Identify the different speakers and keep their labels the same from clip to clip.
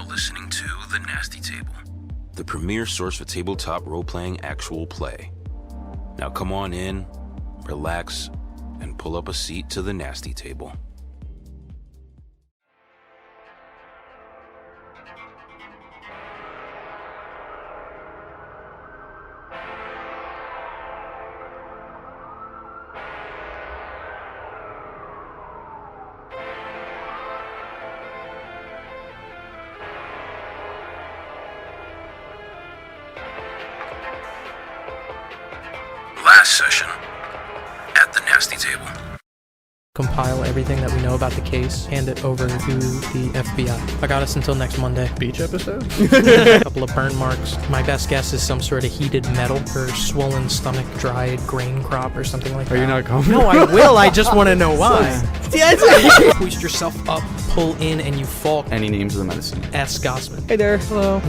Speaker 1: listening to The Nasty Table, the premier source for tabletop role-playing actual play. Now come on in, relax, and pull up a seat to The Nasty Table. Last session at The Nasty Table.
Speaker 2: Compile everything that we know about the case, hand it over to the FBI. I got us until next Monday.
Speaker 3: Beach episode?
Speaker 2: A couple of burn marks. My best guess is some sort of heated metal or swollen stomach, dried grain crop or something like that.
Speaker 3: Are you not coming?
Speaker 2: No, I will. I just want to know why. Hoist yourself up, pull in, and you fall.
Speaker 3: Any names of the medicine?
Speaker 2: Ask Gossman.
Speaker 4: Hey there. Hello.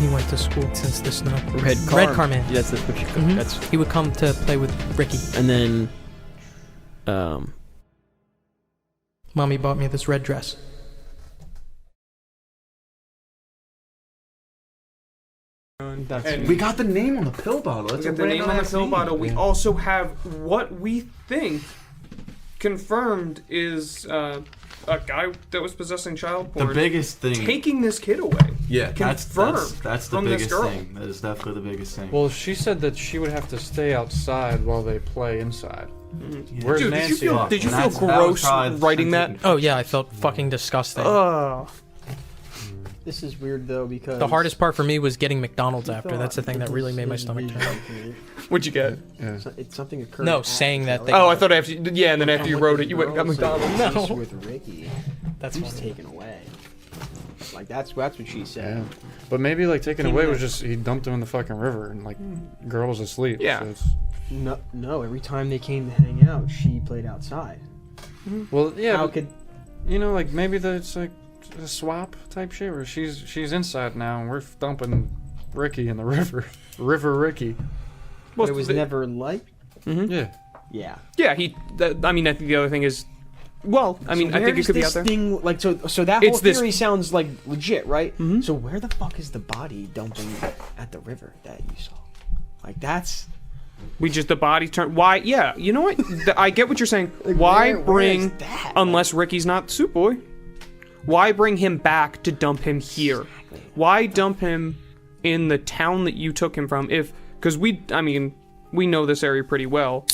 Speaker 2: He went to school since the snow.
Speaker 4: Red car
Speaker 2: man.
Speaker 4: Yeah, that's what you call That's
Speaker 2: He would come to play with Ricky.
Speaker 4: And then
Speaker 2: Mommy bought me this red dress.
Speaker 5: We got the name on the pill bottle.
Speaker 6: We got the name on the pill bottle. We also have what we think confirmed is a guy that was possessing child porn.
Speaker 5: The biggest thing.
Speaker 6: Taking this kid away.
Speaker 5: Yeah,
Speaker 6: confirmed
Speaker 5: that's the
Speaker 6: from this
Speaker 5: biggest
Speaker 6: girl.
Speaker 5: thing. That is definitely the biggest thing.
Speaker 3: Well, she said that she would have to stay outside while they play inside.
Speaker 5: Yeah.
Speaker 3: Where's
Speaker 6: Dude,
Speaker 3: Nancy?
Speaker 6: did you feel
Speaker 5: That was
Speaker 6: gross
Speaker 5: probably
Speaker 6: writing that?
Speaker 2: Oh yeah, I felt fucking disgusting.
Speaker 4: this is weird though because
Speaker 2: The hardest part for me was getting McDonald's after. That's the thing that really made my stomach turn.
Speaker 6: What'd you get?
Speaker 3: Yeah.
Speaker 4: It's something occurred.
Speaker 2: No, saying that they-
Speaker 6: Oh, I thought after yeah, and then after you wrote it, you went and got McDonald's.
Speaker 2: No.
Speaker 4: With Ricky,
Speaker 2: That's
Speaker 4: who's
Speaker 2: funny.
Speaker 4: taken away. Like that's what she said.
Speaker 3: Yeah. But maybe like taken away was just he dumped him in the fucking river and like girl was asleep.
Speaker 6: Yeah.
Speaker 3: So it's,
Speaker 4: No. Every time they came to hang out, she played outside.
Speaker 3: well, yeah.
Speaker 4: How
Speaker 3: But,
Speaker 4: could?
Speaker 3: you know, like maybe it's like a swap type shit where she's inside now and we're dumping Ricky in the river. River Ricky.
Speaker 4: But it was never like.
Speaker 3: Yeah.
Speaker 4: Yeah.
Speaker 6: Yeah, I mean, I think the other thing is, well, I mean,
Speaker 4: So
Speaker 6: I think it could be out there.
Speaker 4: Thing, like so that
Speaker 6: It's
Speaker 4: whole
Speaker 6: this-
Speaker 4: theory sounds like legit, right?
Speaker 6: Mhm.
Speaker 4: So where the fuck is the body dumping at the river that you saw? Like that's.
Speaker 6: The body turn. Why? Yeah, you know what? I get what you're saying. Why
Speaker 4: where
Speaker 6: bring,
Speaker 4: is that?
Speaker 6: unless Ricky's not the soup boy, why bring him back to dump him here? Why dump him in the town that you took him from? Because we know this area pretty well.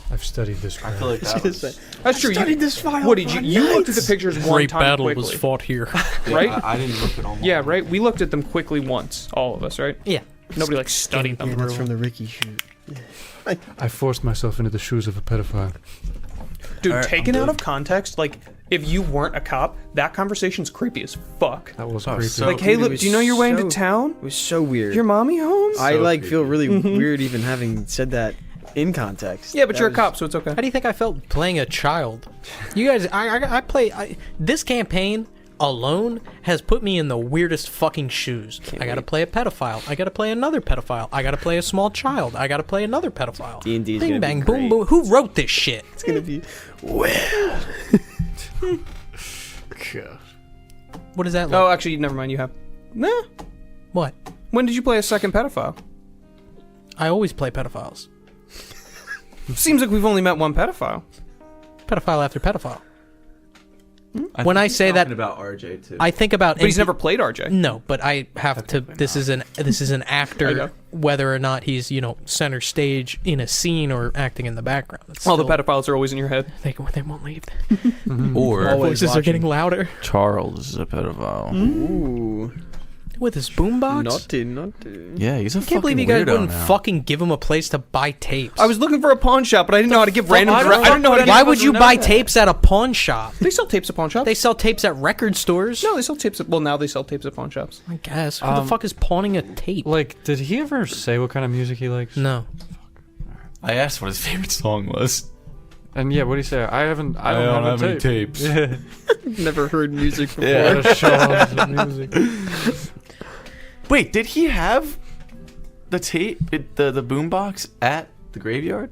Speaker 3: I've studied this crap.
Speaker 5: I feel like that was,
Speaker 6: That's true.
Speaker 4: Studied this file.
Speaker 6: What did you? You looked at the pictures one
Speaker 2: Great
Speaker 6: time
Speaker 2: battle
Speaker 6: quickly,
Speaker 2: was fought here.
Speaker 6: right?
Speaker 5: I didn't look at all.
Speaker 6: Yeah, right. We looked at them quickly once, all of us, right?
Speaker 2: Yeah.
Speaker 6: Nobody like studied them.
Speaker 4: That's from the Ricky shoot.
Speaker 3: I forced myself into the shoes of a pedophile.
Speaker 6: Dude,
Speaker 5: Alright,
Speaker 6: taken
Speaker 5: I'm
Speaker 6: out
Speaker 5: done.
Speaker 6: of context, like if you weren't a cop, that conversation's creepy as fuck.
Speaker 3: That was
Speaker 5: Oh,
Speaker 3: creepy.
Speaker 5: so-
Speaker 6: Like, hey,
Speaker 4: Dude, it
Speaker 6: look,
Speaker 4: was
Speaker 6: do you know your way into
Speaker 4: so-
Speaker 6: town?
Speaker 4: It was so weird.
Speaker 6: Your mommy home?
Speaker 4: I
Speaker 5: So
Speaker 4: like
Speaker 5: creepy.
Speaker 4: feel really weird even having said that in context.
Speaker 6: Yeah, but
Speaker 4: That
Speaker 6: you're a
Speaker 4: was-
Speaker 6: cop, so it's okay.
Speaker 2: How do you think I felt playing a child? You guys, this campaign alone has put me in the weirdest fucking shoes. I gotta play a pedophile. I gotta play another pedophile. I gotta play a small child. I gotta play another pedophile.
Speaker 4: D&D is
Speaker 2: Bing
Speaker 4: gonna be
Speaker 2: bang,
Speaker 4: great.
Speaker 2: boom boom. Who wrote this shit?
Speaker 4: It's gonna be
Speaker 2: What is that like?
Speaker 6: Oh, actually, never mind. You have. Nah.
Speaker 2: What?
Speaker 6: When did you play a second pedophile?
Speaker 2: I always play pedophiles.
Speaker 6: Seems like we've only met one pedophile.
Speaker 2: Pedophile after pedophile. When I say that,
Speaker 5: about RJ too.
Speaker 2: I think about.
Speaker 6: But he's never played RJ.
Speaker 2: No, but I have to. This is an
Speaker 6: I
Speaker 2: actor,
Speaker 6: know.
Speaker 2: whether or not he's center stage in a scene or acting in the background. It's
Speaker 6: All the
Speaker 2: still-
Speaker 6: pedophiles are always in your head.
Speaker 2: They won't leave.
Speaker 5: Or
Speaker 4: Always
Speaker 2: Voices are getting
Speaker 4: watching.
Speaker 2: louder.
Speaker 5: Charles is a pedophile.
Speaker 4: Ooh.
Speaker 2: With his boombox.
Speaker 4: Naughty.
Speaker 5: Yeah, he's a
Speaker 2: I can't believe you guys
Speaker 5: weirdo
Speaker 2: wouldn't
Speaker 5: now.
Speaker 2: fucking give him a place to buy tapes.
Speaker 6: I was looking for a pawn shop, but I didn't know how to give random.
Speaker 2: I
Speaker 6: didn't know how to give
Speaker 2: Why would you
Speaker 6: random
Speaker 2: buy
Speaker 6: numbers.
Speaker 2: tapes at a pawn shop?
Speaker 6: They sell tapes at pawn shops.
Speaker 2: They sell tapes at record stores.
Speaker 6: No, they sell tapes at. Well, now they sell tapes at pawn shops.
Speaker 2: I guess. Who the fuck is pawning a tape?
Speaker 3: Like, did he ever say what kind of music he likes?
Speaker 2: No.
Speaker 5: I asked what his favorite song was.
Speaker 3: And yeah, what do you say? I don't have any
Speaker 5: tapes.
Speaker 3: Yeah.
Speaker 4: Never heard music before.
Speaker 5: Yeah.
Speaker 3: Gotta show off the music.
Speaker 5: Wait, did he have the tape, the boombox at the graveyard?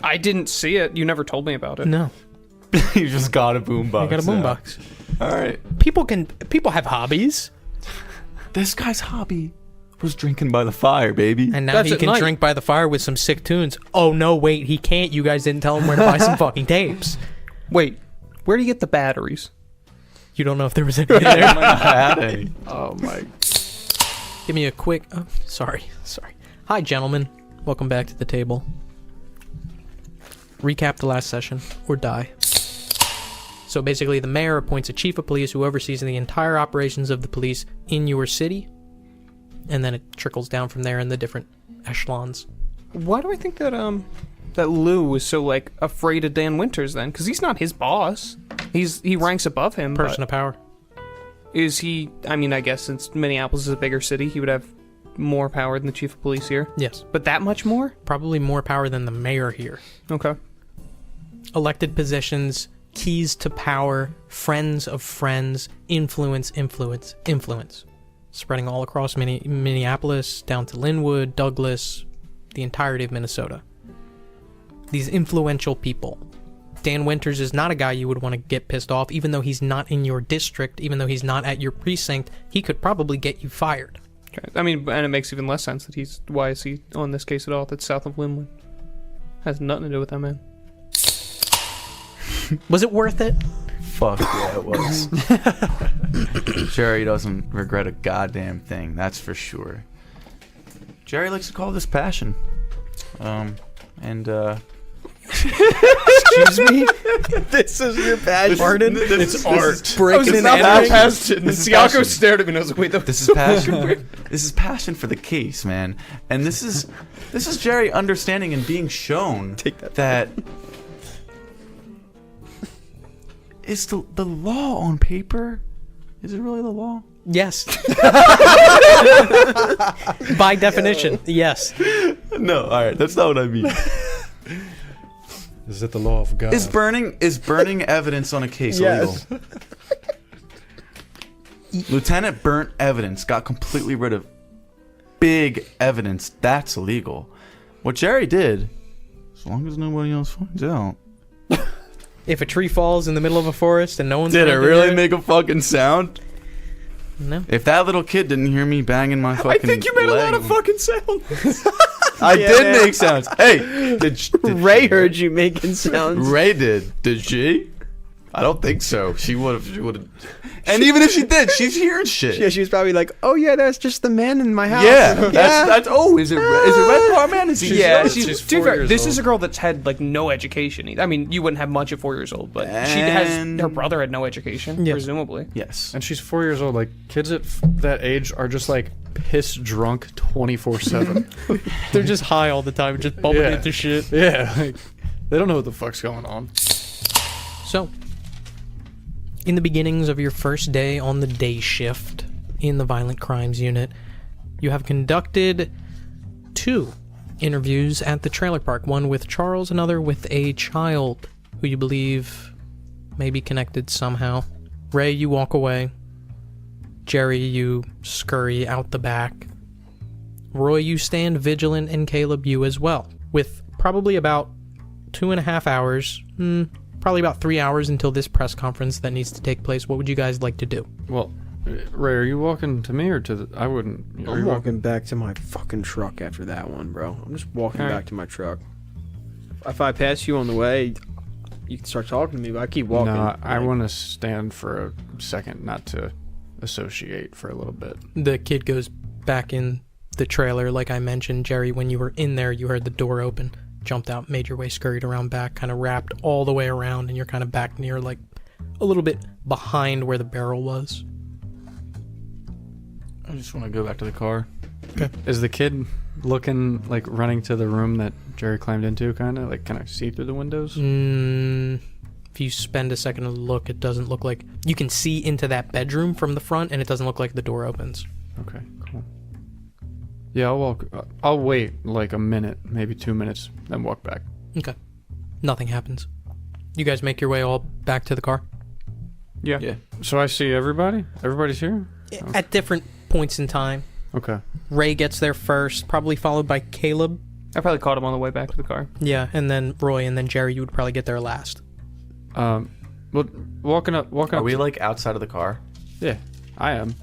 Speaker 6: I didn't see it. You never told me about it.
Speaker 2: No.
Speaker 5: You just got a boombox.
Speaker 2: I got a boombox.
Speaker 5: All right.
Speaker 2: People have hobbies,
Speaker 5: This guy's hobby was drinking by the fire, baby.
Speaker 2: and now
Speaker 6: That's
Speaker 2: he
Speaker 6: at
Speaker 2: can
Speaker 6: night.
Speaker 2: drink by the fire with some sick tunes. Oh no, wait, he can't. You guys didn't tell him where to buy some fucking tapes.
Speaker 6: Wait, where do you get the batteries?
Speaker 2: You don't know if there was any in there.
Speaker 3: Oh my.
Speaker 2: Give me a quick. Oh, sorry. Hi, gentlemen. Welcome back to the table. Recap the last session or die. So basically, the mayor appoints a chief of police who oversees the entire operations of the police in your city, and then it trickles down from there in the different echelons.
Speaker 6: Why do I think that that Lou was so like afraid of Dan Winters then? Because he's not his boss. He ranks above him.
Speaker 2: Person of power.
Speaker 6: Is he? I mean, I guess since Minneapolis is a bigger city, he would have more power than the chief of police here.
Speaker 2: Yes.
Speaker 6: But that much more?
Speaker 2: Probably more power than the mayor here.
Speaker 6: Okay.
Speaker 2: Elected positions, keys to power, friends of friends, influence. Spreading all across Minneapolis, down to Linwood, Douglas, the entirety of Minnesota. These influential people. Dan Winters is not a guy you would want to get pissed off, even though he's not in your district, even though he's not at your precinct. He could probably get you fired.
Speaker 6: Okay. I mean, and it makes even less sense that why is he on this case at all? That's south of Linwood. Has nothing to do with that man.
Speaker 2: Was it worth it?
Speaker 5: Fuck yeah, it was. Jerry doesn't regret a goddamn thing, that's for sure. Jerry likes to call this passion.
Speaker 4: Excuse me? This is your passion?
Speaker 5: Pardon? It's art.
Speaker 4: Breaking and entering?
Speaker 6: Siako stared at me and I was like, wait,
Speaker 5: This is passion. This is passion for the case, man. And this is Jerry understanding and being shown that is the law on paper. Is it really the law?
Speaker 2: Yes. By definition, yes.
Speaker 5: No, all right, that's not what I mean.
Speaker 3: Is it the law of God?
Speaker 5: Is burning evidence on a case
Speaker 4: Yes.
Speaker 5: illegal? Lieutenant burnt evidence, got completely rid of big evidence. That's illegal. What Jerry did, as long as nobody else finds out.
Speaker 2: If a tree falls in the middle of a forest and no one's
Speaker 5: Did it
Speaker 2: gonna do
Speaker 5: really
Speaker 2: it-
Speaker 5: make a fucking sound?
Speaker 2: No.
Speaker 5: If that little kid didn't hear me banging my fucking
Speaker 6: I think you made a lot of
Speaker 5: leg-
Speaker 6: fucking sounds.
Speaker 5: I did make sounds. Hey, did
Speaker 4: Ray
Speaker 5: she-
Speaker 4: heard you making sounds.
Speaker 5: Ray did. Did she? I don't think so. She would have. And even if she did, she's hearing shit.
Speaker 4: Yeah, she was probably like, "Oh yeah, that's just the man in my house."
Speaker 5: Yeah, that's. Oh, is it Red Car Man? Is he?
Speaker 6: Yeah,
Speaker 3: she's
Speaker 6: she's
Speaker 3: 4 years
Speaker 6: this
Speaker 3: old.
Speaker 6: is a girl that's had like no education. I mean, you wouldn't have much at 4 years old, but she has.
Speaker 5: And-
Speaker 6: Her brother had no education,
Speaker 2: Yeah.
Speaker 6: presumably.
Speaker 5: Yes.
Speaker 3: And she's 4 years old. Like, kids at that age are just like piss drunk 24/7.
Speaker 2: They're just high all the time, just bumping
Speaker 3: Yeah.
Speaker 2: into shit.
Speaker 3: Yeah, like, they don't know what the fuck's going on.
Speaker 2: So, in the beginnings of your first day on the day shift in the Violent Crimes Unit, you have conducted 2 interviews at the trailer park. One with Charles, another with a child who you believe may be connected somehow. Ray, you walk away. Jerry, you scurry out the back. Roy, you stand vigilant, and Caleb, you as well. With probably about 2.5 hours, probably about 3 hours until this press conference that needs to take place, what would you guys like to do?
Speaker 3: Well, Ray, are you walking to me or to the... I wouldn't... Are
Speaker 4: I'm
Speaker 3: you
Speaker 4: walking back to my fucking truck after that one, bro. I'm just walking
Speaker 6: All right.
Speaker 4: back to my truck. If I pass you on the way, you can start talking to me, but I keep walking.
Speaker 3: No, I
Speaker 4: Like,
Speaker 3: want to stand for a second, not to associate for a little bit.
Speaker 2: The kid goes back in the trailer, like I mentioned. Jerry, when you were in there, you heard the door open, jumped out, made your way, scurried around back, kind of wrapped all the way around, and you're kind of back near, like, a little bit behind where the barrel was.
Speaker 5: I just want to go back to the car.
Speaker 3: Is the kid looking, like, running to the room that Jerry climbed into, kind of? Like, can I see through the windows?
Speaker 2: If you spend a second to look, it doesn't look like... You can see into that bedroom from the front, and it doesn't look like the door opens.
Speaker 3: Okay, cool. Yeah, I'll wait, like, a minute, maybe 2 minutes, then walk back.
Speaker 2: Okay. Nothing happens. You guys make your way all back to the car?
Speaker 6: Yeah.
Speaker 5: Yeah.
Speaker 3: So I see everybody? Everybody's here?
Speaker 2: At different points in time.
Speaker 3: Okay.
Speaker 2: Ray gets there first, probably followed by Caleb.
Speaker 6: I probably caught him on the way back to the car.
Speaker 2: Yeah, and then Roy, and then Jerry, you would probably get there last.
Speaker 3: Well, walking up.
Speaker 5: Are we like outside of the car?
Speaker 3: Yeah, I am.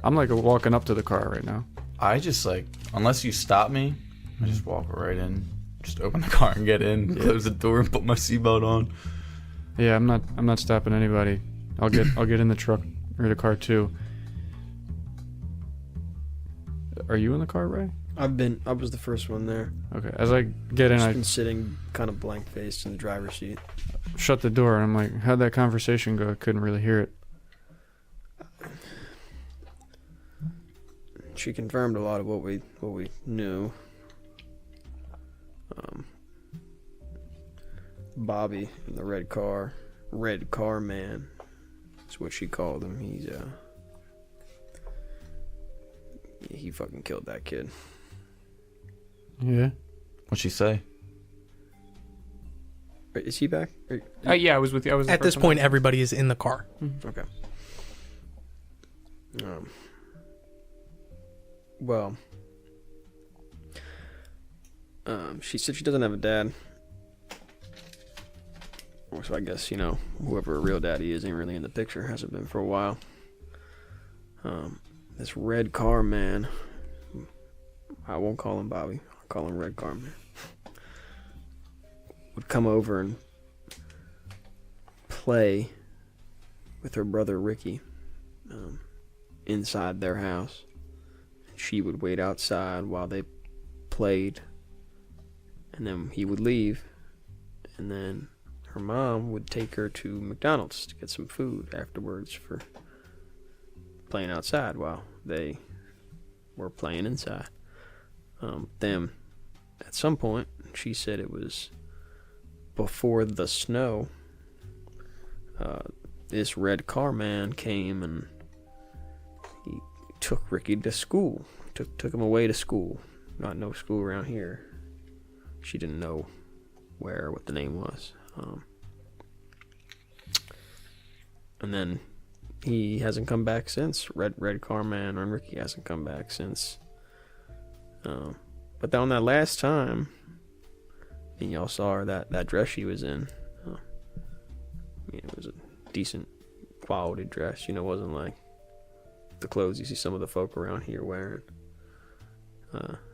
Speaker 3: I'm like walking up to the car right now.
Speaker 5: I just like, unless you stop me, I just walk right in. Just open the car and get in, close the door, and put my seatbelt on.
Speaker 3: Yeah, I'm not stopping anybody. I'll get in the truck or the car too. Are you in the car, Ray?
Speaker 4: I was the first one there.
Speaker 3: Okay. As I get in,
Speaker 4: Just
Speaker 3: I
Speaker 4: been sitting kind of blank faced in the driver's seat.
Speaker 3: shut the door and I'm like, how'd that conversation go? I couldn't really hear it.
Speaker 4: She confirmed a lot of what we knew. Bobby in the red car man, is what she called him. He fucking killed that kid.
Speaker 3: Yeah.
Speaker 5: What'd she say?
Speaker 4: Wait, is he back?
Speaker 6: Yeah, I was with you. I was the
Speaker 2: At this
Speaker 6: first
Speaker 2: point,
Speaker 6: one.
Speaker 2: everybody is in the car.
Speaker 4: Okay. Well, she said she doesn't have a dad. So I guess, whoever her real daddy is ain't really in the picture. Hasn't been for a while. This red car man, I won't call him Bobby. I'll call him Red Car Man, would come over and play with her brother Ricky inside their house. She would wait outside while they played, and then he would leave, and then her mom would take her to McDonald's to get some food afterwards for playing outside while they were playing inside. Then, at some point, she said it was before the snow, this red car man came and he took Ricky to school. Took him away to school. Not no school around here. She didn't know what the name was. And then he hasn't come back since. Red Car Man and Ricky hasn't come back since. But on that last time, and y'all saw her that dress she was in. It was a decent quality dress. It wasn't like the clothes you see some of the folk around here wearing.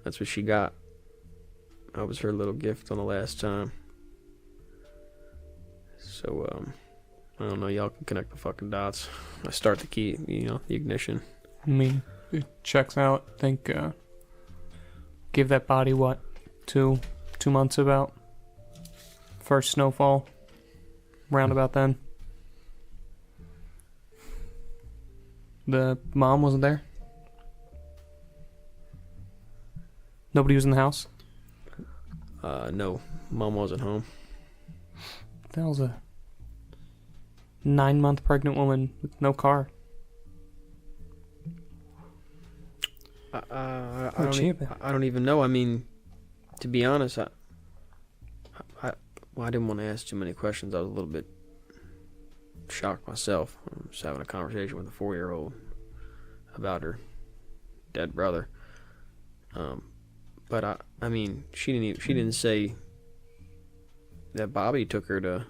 Speaker 4: That's what she got. That was her little gift on the last time. So, I don't know. Y'all can connect the fucking dots. I start the key, the ignition.
Speaker 6: I mean, it checks out. I think, give that body, what, 2 months about? First snowfall. Round about then. The mom wasn't there? Nobody was in the house?
Speaker 4: No. Mom wasn't home.
Speaker 6: That was a 9-month pregnant woman with no car.
Speaker 4: I don't even know. I mean, to be honest, I didn't want to ask too many questions. I was a little bit shocked myself. I was having a conversation with a 4-year-old about her dead brother. But I mean, she didn't say that Bobby took her to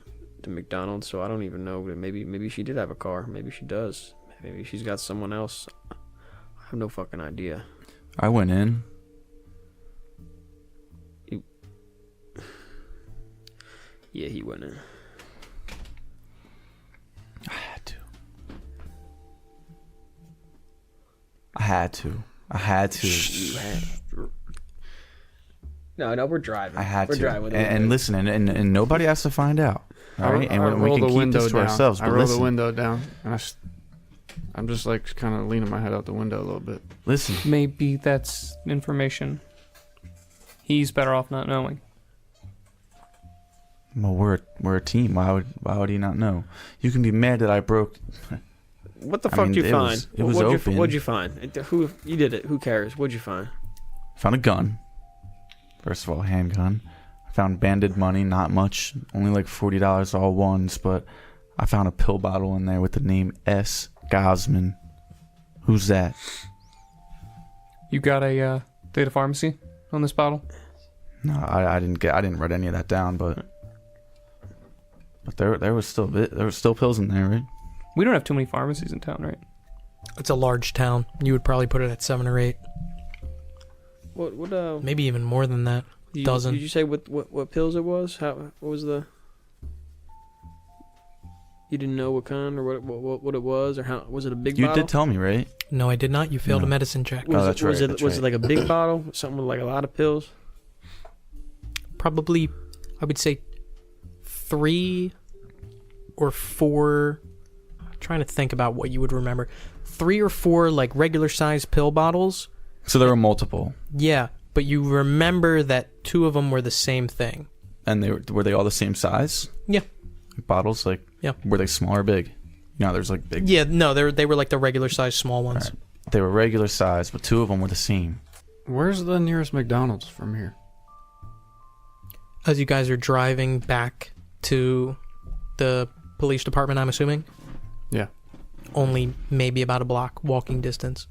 Speaker 4: McDonald's, so I don't even know. Maybe she did have a car. Maybe she does. Maybe she's got someone else. I have no fucking idea.
Speaker 5: I went in.
Speaker 4: Yeah, he went in.
Speaker 5: I had to.
Speaker 4: You had to. No, we're driving.
Speaker 5: I had
Speaker 4: we're
Speaker 5: to.
Speaker 4: Driving
Speaker 5: And listen, and nobody has to find out. All right, and we can keep this to ourselves.
Speaker 3: I
Speaker 5: But
Speaker 3: roll
Speaker 5: listen,
Speaker 3: the window down, and I'm just like kind of leaning my head out the window a little bit.
Speaker 5: listen.
Speaker 6: Maybe that's information he's better off not knowing.
Speaker 5: Well, we're a team. Why would he not know? You can be mad that I broke.
Speaker 4: What the
Speaker 5: I
Speaker 4: fuck
Speaker 5: mean,
Speaker 4: did you
Speaker 5: it
Speaker 4: find?
Speaker 5: was- it was open.
Speaker 4: What'd you find? Who you did it? Who cares? What'd you find?
Speaker 5: Found a gun. First of all, handgun. I found banded money, not much, only like $40 all ones, but I found a pill bottle in there with the name S. Gosman. Who's that?
Speaker 6: You got a data pharmacy on this bottle?
Speaker 5: No, I didn't write any of that down, but But there was still pills in there, right?
Speaker 6: We don't have too many pharmacies in town, right?
Speaker 2: It's a large town. You would probably put it at 7 or 8.
Speaker 4: What
Speaker 2: Maybe even more than that. Dozen.
Speaker 4: Did you say what pills it was? What was the? You didn't know what kind or what it was, or how was it a big bottle?
Speaker 5: You did tell me, right?
Speaker 2: No, I did not. You failed a medicine check.
Speaker 5: That's right.
Speaker 4: Was it like a big bottle? Something with like a lot of pills?
Speaker 2: Probably, I would say 3 or 4. I'm trying to think about what you would remember. 3 or 4 like regular sized pill bottles.
Speaker 5: So there were multiple.
Speaker 2: Yeah, but you remember that 2 of them were the same thing.
Speaker 5: And were they all the same size?
Speaker 2: Yeah.
Speaker 5: Bottles, like,
Speaker 2: yeah.
Speaker 5: Were they small or big? No, there's like big.
Speaker 2: Yeah, no, they were like the regular size small ones.
Speaker 5: Right. They were regular size, but 2 of them were the same.
Speaker 3: Where's the nearest McDonald's from here?
Speaker 2: As you guys are driving back to the police department, I'm assuming?
Speaker 3: Yeah.
Speaker 2: Only maybe about a block walking distance.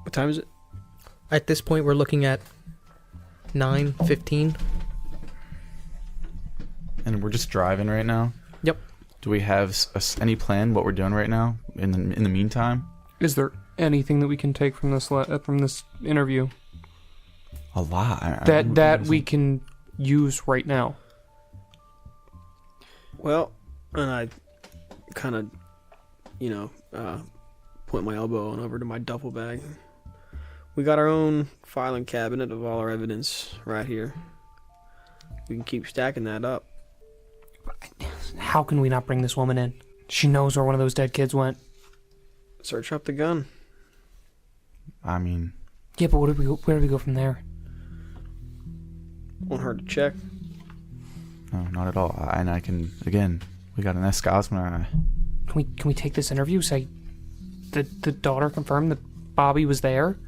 Speaker 4: What time is it?
Speaker 2: At this point, we're looking at 9:15.
Speaker 5: And we're just driving right now?
Speaker 2: Yep.
Speaker 5: Do we have any plan what we're doing right now in the meantime?
Speaker 6: Is there anything that we can take from this interview
Speaker 5: A lot.
Speaker 6: that we can use right now?
Speaker 4: Well, and I kind of, point my elbow on over to my duffel bag. We got our own filing cabinet of all our evidence right here. We can keep stacking that up.
Speaker 6: How can we not bring this woman in? She knows where one of those dead kids went.
Speaker 4: Search up the gun.
Speaker 5: I mean...
Speaker 6: Yeah, but where do we go from there?
Speaker 4: Won't hurt to check.
Speaker 5: No, not at all. And I can... Again, we got an S. Gosman.
Speaker 6: Can we take this interview? Say the daughter confirmed that Bobby was there?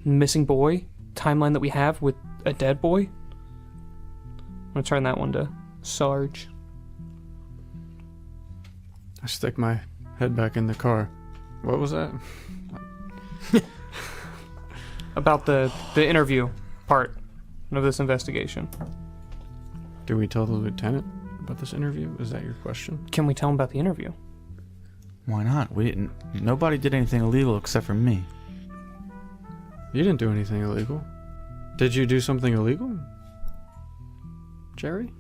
Speaker 6: Missing boy? Timeline that we have with a dead boy? I'm gonna turn that one to Sarge.
Speaker 3: I stick my head back in the car. What was that?
Speaker 6: About the interview part of this investigation.
Speaker 3: Do we tell the lieutenant about this interview? Is that your question?
Speaker 6: Can we tell him about the interview?
Speaker 5: Why not? We didn't... Nobody did anything illegal except for me.
Speaker 3: You didn't do anything illegal. Did you do something illegal? Jerry?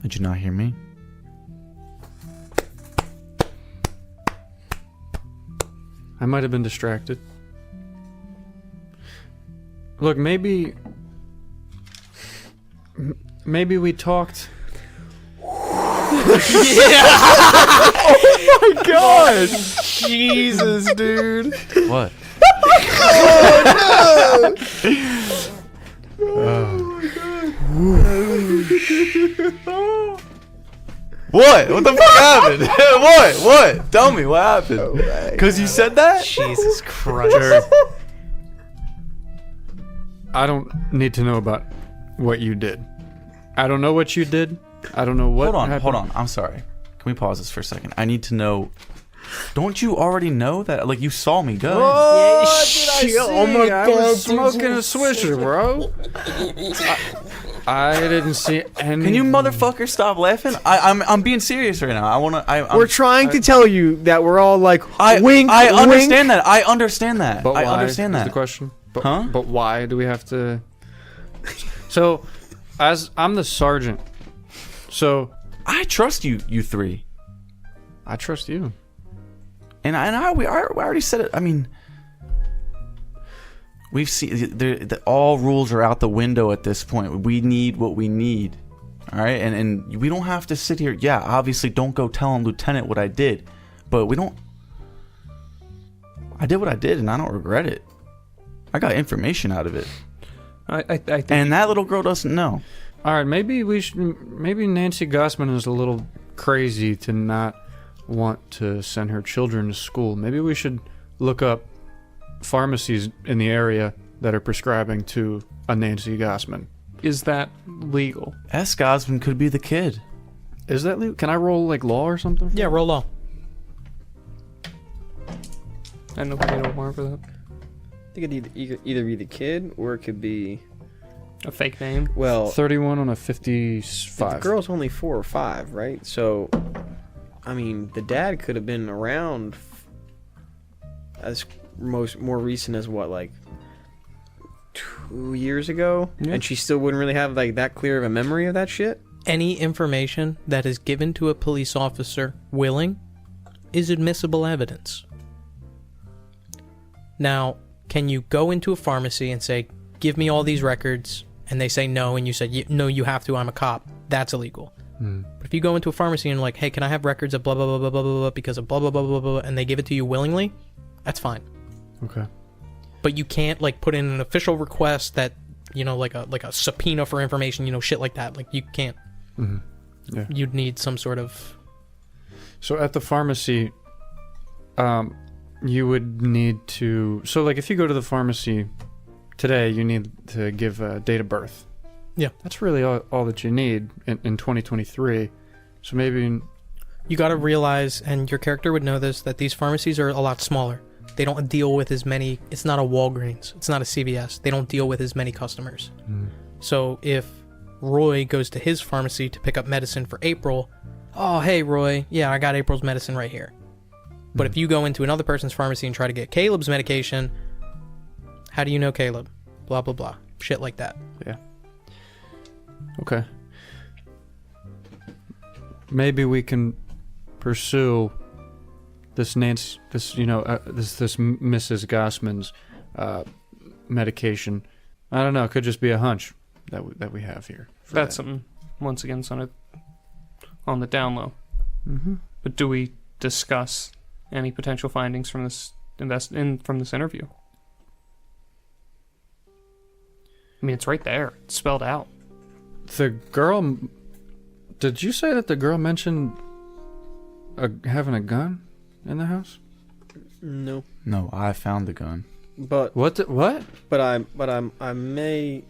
Speaker 5: Did you not hear me?
Speaker 3: I might have been distracted. Look, maybe we talked.
Speaker 4: Oh my god! Jesus, dude.
Speaker 5: What? What? What the fuck happened? What? Tell me what happened. Because you said that?
Speaker 2: Jesus Christ.
Speaker 3: I don't need to know about what you did. I don't know what you did. I don't know what happened.
Speaker 5: Hold on. I'm sorry. Can we pause this for a second? I need to know. Don't you already know that? Like, you saw me go.
Speaker 3: Oh, oh my god! I was smoking a Swisher, bro. I didn't see any.
Speaker 5: Can you motherfucker stop laughing? I'm being serious right now.
Speaker 4: We're trying to tell you that we're all like, wink,
Speaker 5: I
Speaker 4: wink.
Speaker 5: understand that. I understand that.
Speaker 3: But why
Speaker 5: I understand
Speaker 3: is
Speaker 5: that.
Speaker 3: the question. But,
Speaker 5: Huh?
Speaker 3: But why do we have to? So, as I'm the sergeant, so
Speaker 5: I trust you 3.
Speaker 3: I trust you.
Speaker 5: And we already said it. I mean, we've seen all rules are out the window at this point. We need what we need, all right. And we don't have to sit here. Yeah, obviously, don't go telling Lieutenant what I did, but we don't. I did what I did, and I don't regret it. I got information out of it,
Speaker 6: I think.
Speaker 5: and that little girl doesn't know.
Speaker 3: All right, maybe maybe Nancy Gossman is a little crazy to not want to send her children to school. Maybe we should look up pharmacies in the area that are prescribing to a Nancy Gossman.
Speaker 6: Is that legal?
Speaker 5: S. Gosman could be the kid.
Speaker 3: Is that legal? Can I roll like law or something?
Speaker 2: Yeah, roll low.
Speaker 6: I don't know if we need a warrant for that.
Speaker 4: I think it'd either be the kid or it could be
Speaker 6: A fake name.
Speaker 4: Well,
Speaker 3: 31 on a
Speaker 4: the
Speaker 3: 55.
Speaker 4: girl's only 4 or 5, right? So, I mean, the dad could have been around as more recent as what, like 2 years ago,
Speaker 3: Yeah.
Speaker 4: and she still wouldn't really have like that clear of a memory of that shit.
Speaker 2: Any information that is given to a police officer willing is admissible evidence. Now, can you go into a pharmacy and say, give me all these records, and they say no, and you said, no, you have to, I'm a cop? That's illegal. But if you go into a pharmacy and like, hey, can I have records of blah, blah, blah, blah, blah, blah, blah, because of blah, blah, blah, blah, blah, and they give it to you willingly, that's fine.
Speaker 3: Okay.
Speaker 2: But you can't, like, put in an official request that, you know, like a subpoena for information, you know, shit like that. Like, you can't.
Speaker 3: Yeah.
Speaker 2: You'd need some sort of...
Speaker 3: So at the pharmacy, you would need to... So, like, if you go to the pharmacy today, you need to give a date of birth.
Speaker 2: Yeah.
Speaker 3: That's really all that you need in 2023. So maybe...
Speaker 2: You gotta realize, and your character would know this, that these pharmacies are a lot smaller. They don't deal with as many... It's not a Walgreens. It's not a CVS. They don't deal with as many customers. So if Roy goes to his pharmacy to pick up medicine for April, oh, hey, Roy, yeah, I got April's medicine right here. But if you go into another person's pharmacy and try to get Caleb's medication, how do you know Caleb? Blah, blah, blah. Shit like that.
Speaker 3: Yeah. Okay. Maybe we can pursue this Mrs. Gossman's medication. I don't know. It could just be a hunch that we have here.
Speaker 6: That's something, once again, on the down low. But do we discuss any potential findings from this from this interview? I mean, it's right there. It's spelled out.
Speaker 3: The girl... Did you say that the girl mentioned having a gun in the house?
Speaker 4: No,
Speaker 5: No, I found the gun.
Speaker 4: but
Speaker 3: What? What?
Speaker 4: I may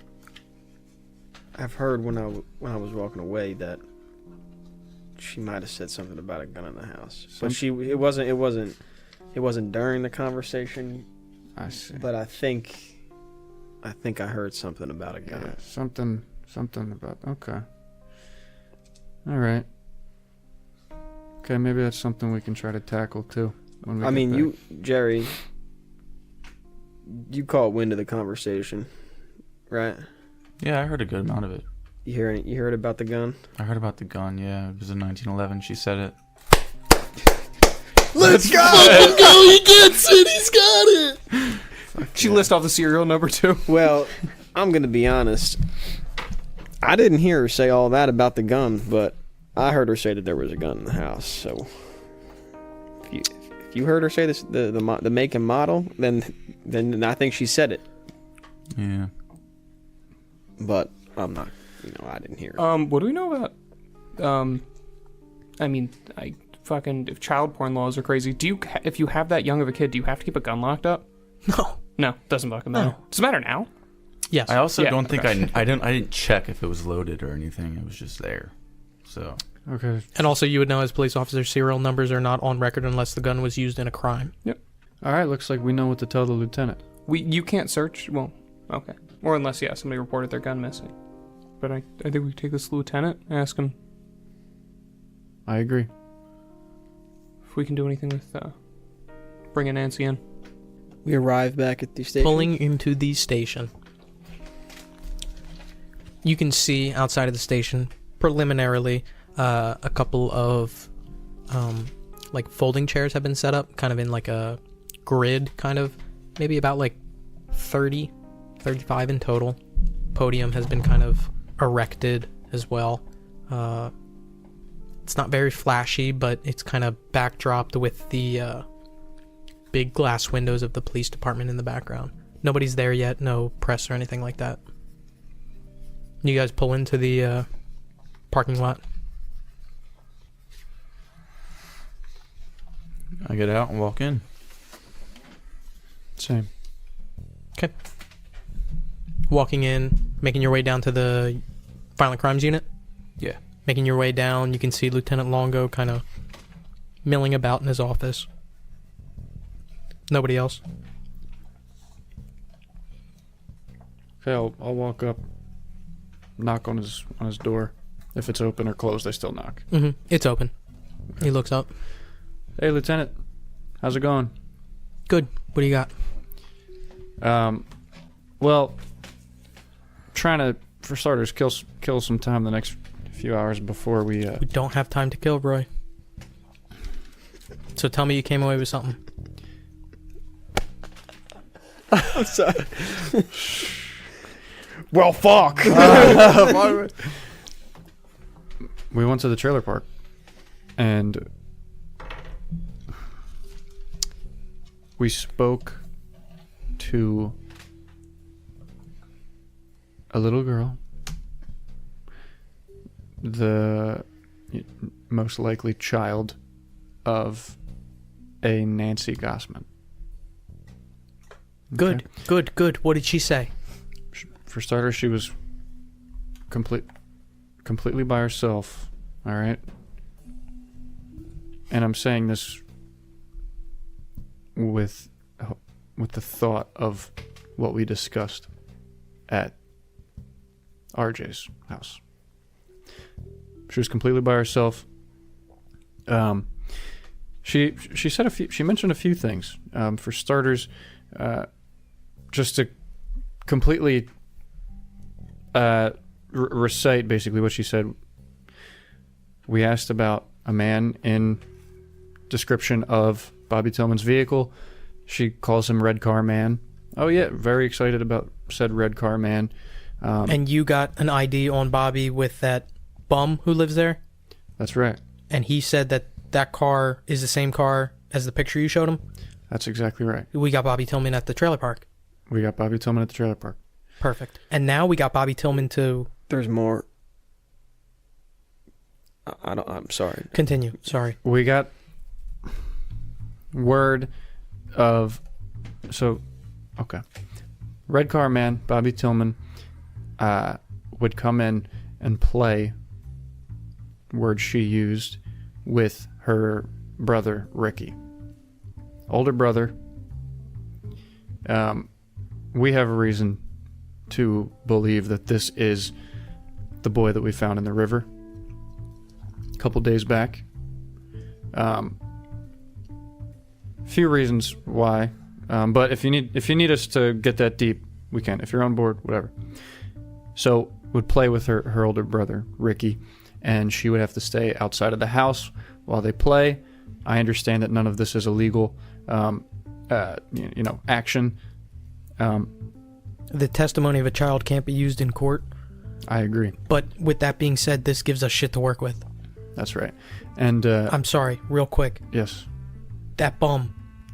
Speaker 4: have heard when I was walking away that she might have said something about a gun in the house. But it wasn't during the conversation.
Speaker 3: I see.
Speaker 4: But I think I heard something about a gun.
Speaker 3: Yeah, something about... Okay. All right. Okay, maybe that's something we can try to tackle too. When we
Speaker 4: I
Speaker 3: get
Speaker 4: mean,
Speaker 3: back.
Speaker 4: Jerry, you caught wind of the conversation, right?
Speaker 5: Yeah, I heard a good amount of it.
Speaker 4: You heard about the gun?
Speaker 5: I heard about the gun, yeah. It was in 1911. She said it.
Speaker 4: Let's go! He gets it! He's got it!
Speaker 6: She lists off the serial number too.
Speaker 4: Well, I'm going to be honest. I didn't hear her say all that about the gun, but I heard her say that there was a gun in the house. So, if you heard her say this, the make and model, then I think she said it.
Speaker 5: Yeah.
Speaker 4: But I'm not. I didn't hear it.
Speaker 6: What do we know about? I mean, if child porn laws are crazy, if you have that young of a kid, do you have to keep a gun locked up? No, doesn't fucking matter. Does it matter now?
Speaker 2: Yes.
Speaker 5: I also
Speaker 6: Yeah,
Speaker 5: don't think
Speaker 6: okay.
Speaker 5: I didn't check if it was loaded or anything. It was just there. So
Speaker 3: Okay.
Speaker 2: And also, you would know as police officers, serial numbers are not on record unless the gun was used in a crime.
Speaker 3: All right. Looks like we know what to tell the lieutenant.
Speaker 6: You can't search. Well, okay, or unless somebody reported their gun missing. But I think we take this to the lieutenant, ask him
Speaker 3: I agree.
Speaker 6: if we can do anything with bringing Nancy in.
Speaker 4: We arrived back at the station.
Speaker 2: Pulling into the station. You can see outside of the station, preliminarily, a couple of like folding chairs have been set up, kind of in like a grid, kind of, maybe about like 30, 35 in total. Podium has been kind of erected as well. It's not very flashy, but it's kind of backdropped with the big glass windows of the police department in the background. Nobody's there yet, no press or anything like that. You guys pull into the parking lot.
Speaker 5: I get out and walk in.
Speaker 3: Same.
Speaker 2: Okay. Walking in, making your way down to the violent crimes unit.
Speaker 5: Yeah.
Speaker 2: Making your way down, you can see Lieutenant Longo kind of milling about in his office. Nobody else.
Speaker 3: Okay, I'll walk up knock on his door. If it's open or closed, they still knock.
Speaker 2: Mm-hmm. It's open. He looks up.
Speaker 3: Hey, Lieutenant. How's it going?
Speaker 2: Good. What do you got?
Speaker 3: Well, trying to, for starters, kill some time the next few hours before we...
Speaker 2: We don't have time to kill, Roy. So tell me you came away with something.
Speaker 4: I'm sorry. Well, fuck.
Speaker 3: We went to the trailer park, and we spoke to a little girl, the most likely child of a Nancy Gossman.
Speaker 2: Good,
Speaker 3: Okay?
Speaker 2: good. What did she say?
Speaker 3: For starters, she was completely by herself, all right? And I'm saying this with the thought of what we discussed at RJ's house. She was completely by herself. She said she mentioned a few things. For starters, just to completely recite basically what she said. We asked about a man in description of Bobby Tillman's vehicle. She calls him Red Car Man. Oh yeah, very excited about said Red Car Man.
Speaker 2: And you got an ID on Bobby with that bum who lives there?
Speaker 3: That's right.
Speaker 2: And he said that car is the same car as the picture you showed him?
Speaker 3: That's exactly right.
Speaker 2: We got Bobby Tillman at the trailer park.
Speaker 3: We got Bobby Tillman at the trailer park.
Speaker 2: Perfect. And now we got Bobby Tillman to...
Speaker 4: There's more. I'm sorry.
Speaker 2: Continue. Sorry.
Speaker 3: We got word of... So, okay. Red Car Man, Bobby Tillman, would come in and play, word she used, with her brother, Ricky. Older brother. We have a reason to believe that this is the boy that we found in the river a couple days back. Few reasons why, but if you need us to get that deep, we can. If you're on board, whatever. So would play with her older brother Ricky, and she would have to stay outside of the house while they play. I understand that none of this is illegal, action.
Speaker 2: The testimony of a child can't be used in court.
Speaker 3: I agree.
Speaker 2: But with that being said, this gives us shit to work with.
Speaker 3: That's right. And
Speaker 2: I'm sorry, real quick.
Speaker 3: yes,
Speaker 2: That bum,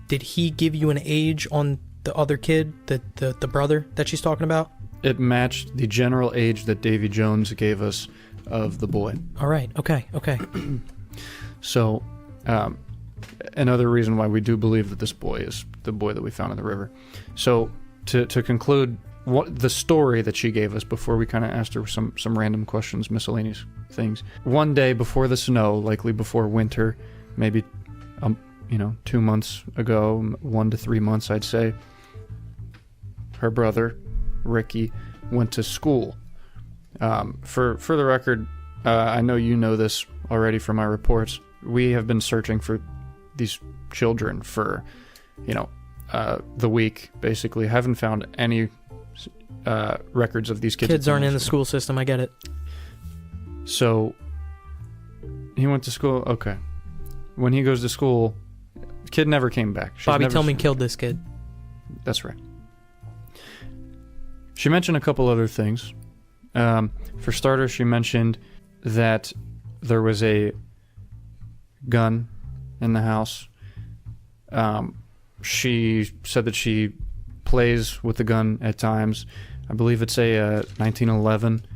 Speaker 2: did he give you an age on the other kid, the brother that she's talking about?
Speaker 3: it matched the general age that Davy Jones gave us of the boy.
Speaker 2: All right. Okay.
Speaker 3: So, another reason why we do believe that this boy is the boy that we found in the river. So, to conclude, what the story that she gave us before we kind of asked her some random questions, miscellaneous things. One day before the snow, likely before winter, maybe 2 months ago, 1 to 3 months, I'd say, her brother Ricky went to school. For the record, I know you know this already from my reports. We have been searching for these children for the week, basically. Haven't found any records of these kids.
Speaker 2: Kids aren't in the school system. I get it.
Speaker 3: So he went to school. Okay. When he goes to school, the kid never came back.
Speaker 2: Bobby Tillman killed this kid.
Speaker 3: That's right. She mentioned a couple other things. For starters, she mentioned that there was a gun in the house. She said that she plays with the gun at times. I believe it's a 1911.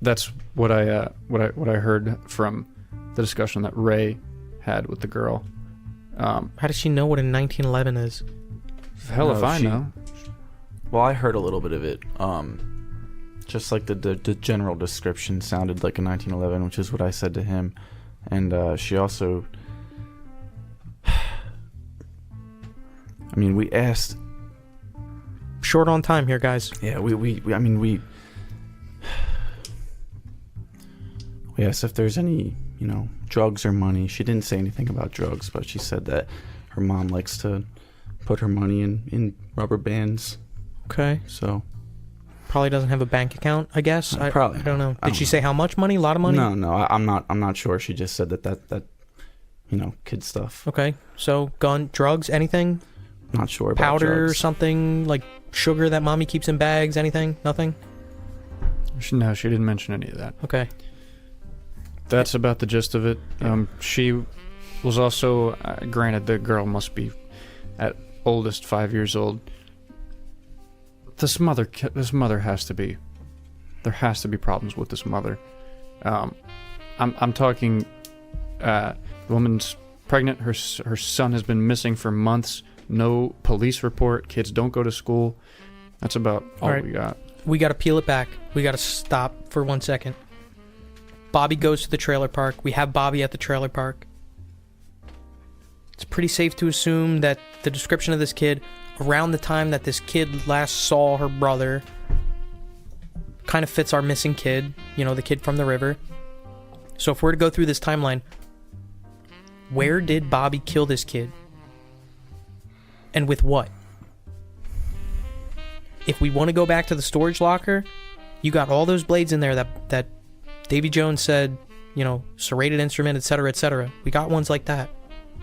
Speaker 3: That's what I heard from the discussion that Ray had with the girl.
Speaker 2: How does she know what a 1911 is?
Speaker 3: Hell if I know.
Speaker 5: Well, I heard a little bit of it. Just like the general description sounded like a 1911, which is what I said to him. And she also... I mean, we asked...
Speaker 2: Short on time here, guys.
Speaker 5: Yeah, we We asked if there's any, drugs or money. She didn't say anything about drugs, but she said that her mom likes to put her money in rubber bands.
Speaker 2: Okay.
Speaker 5: So
Speaker 2: probably doesn't have a bank account, I guess.
Speaker 5: Probably.
Speaker 2: I don't know.
Speaker 5: I
Speaker 2: Did
Speaker 5: don't
Speaker 2: she
Speaker 5: know.
Speaker 2: say how much money? A lot of money?
Speaker 5: No, I'm not sure. She just said that kid stuff.
Speaker 2: Okay. So gun, drugs, anything?
Speaker 5: Not sure about
Speaker 2: Powder,
Speaker 5: drugs.
Speaker 2: something like sugar that mommy keeps in bags, anything? Nothing?
Speaker 3: No, she didn't mention any of that.
Speaker 2: Okay.
Speaker 3: That's about the gist of it. She was also, granted, the girl must be at oldest 5 years old. This mother has to be. There has to be problems with this mother. I'm talking. The woman's pregnant. Her son has been missing for months. No police report. Kids don't go to school. That's about all
Speaker 2: right.
Speaker 3: we got.
Speaker 2: We got to peel it back. We got to stop for 1 second. Bobby goes to the trailer park. We have Bobby at the trailer park. It's pretty safe to assume that the description of this kid, around the time that this kid last saw her brother, kind of fits our missing kid, the kid from the river. So if we're to go through this timeline, where did Bobby kill this kid? And with what? If we want to go back to the storage locker, you got all those blades in there that Davy Jones said, serrated instrument, etc., etc. We got ones like that.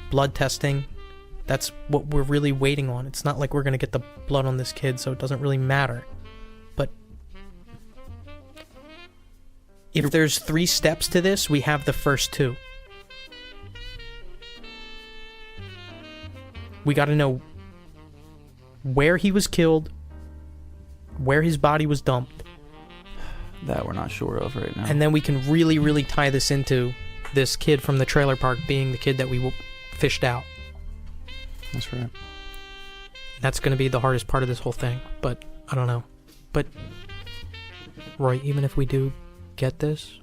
Speaker 2: Blood testing. That's what we're really waiting on. It's not like we're going to get the blood on this kid, so it doesn't really matter. But if there's 3 steps to this, we have the first 2. We got to know where he was killed, where his body was dumped,
Speaker 5: That we're not sure of right now.
Speaker 2: and then we can really, really tie this into this kid from the trailer park being the kid that we fished out.
Speaker 3: That's right.
Speaker 2: That's going to be the hardest part of this whole thing, but I don't know. But, Roy, even if we do get this,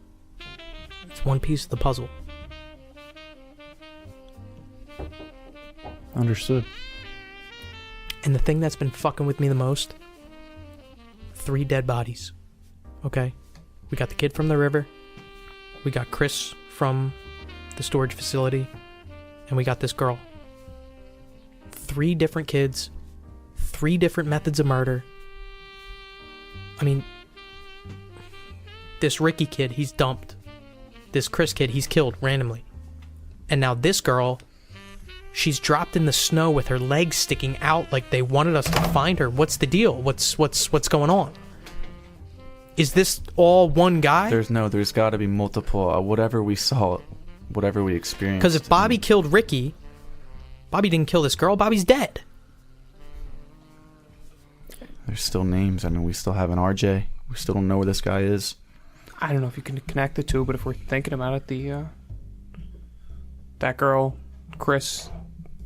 Speaker 2: it's one piece of the puzzle.
Speaker 3: Understood.
Speaker 2: And the thing that's been fucking with me the most, 3 dead bodies. Okay? We got the kid from the river, we got Chris from the storage facility, and we got this girl. 3 different kids, 3 different methods of murder. I mean, this Ricky kid, he's dumped. This Chris kid, he's killed randomly. And now this girl, she's dropped in the snow with her legs sticking out like they wanted us to find her. What's the deal? What's going on? Is this all one guy?
Speaker 5: There's got to be multiple. Whatever we saw, whatever we experienced.
Speaker 2: Because if Bobby killed Ricky, Bobby didn't kill this girl. Bobby's dead.
Speaker 5: There's still names. I mean, we still have an RJ. We still don't know where this guy is.
Speaker 6: I don't know if you can connect the two, but if we're thinking about it, that girl, Chris,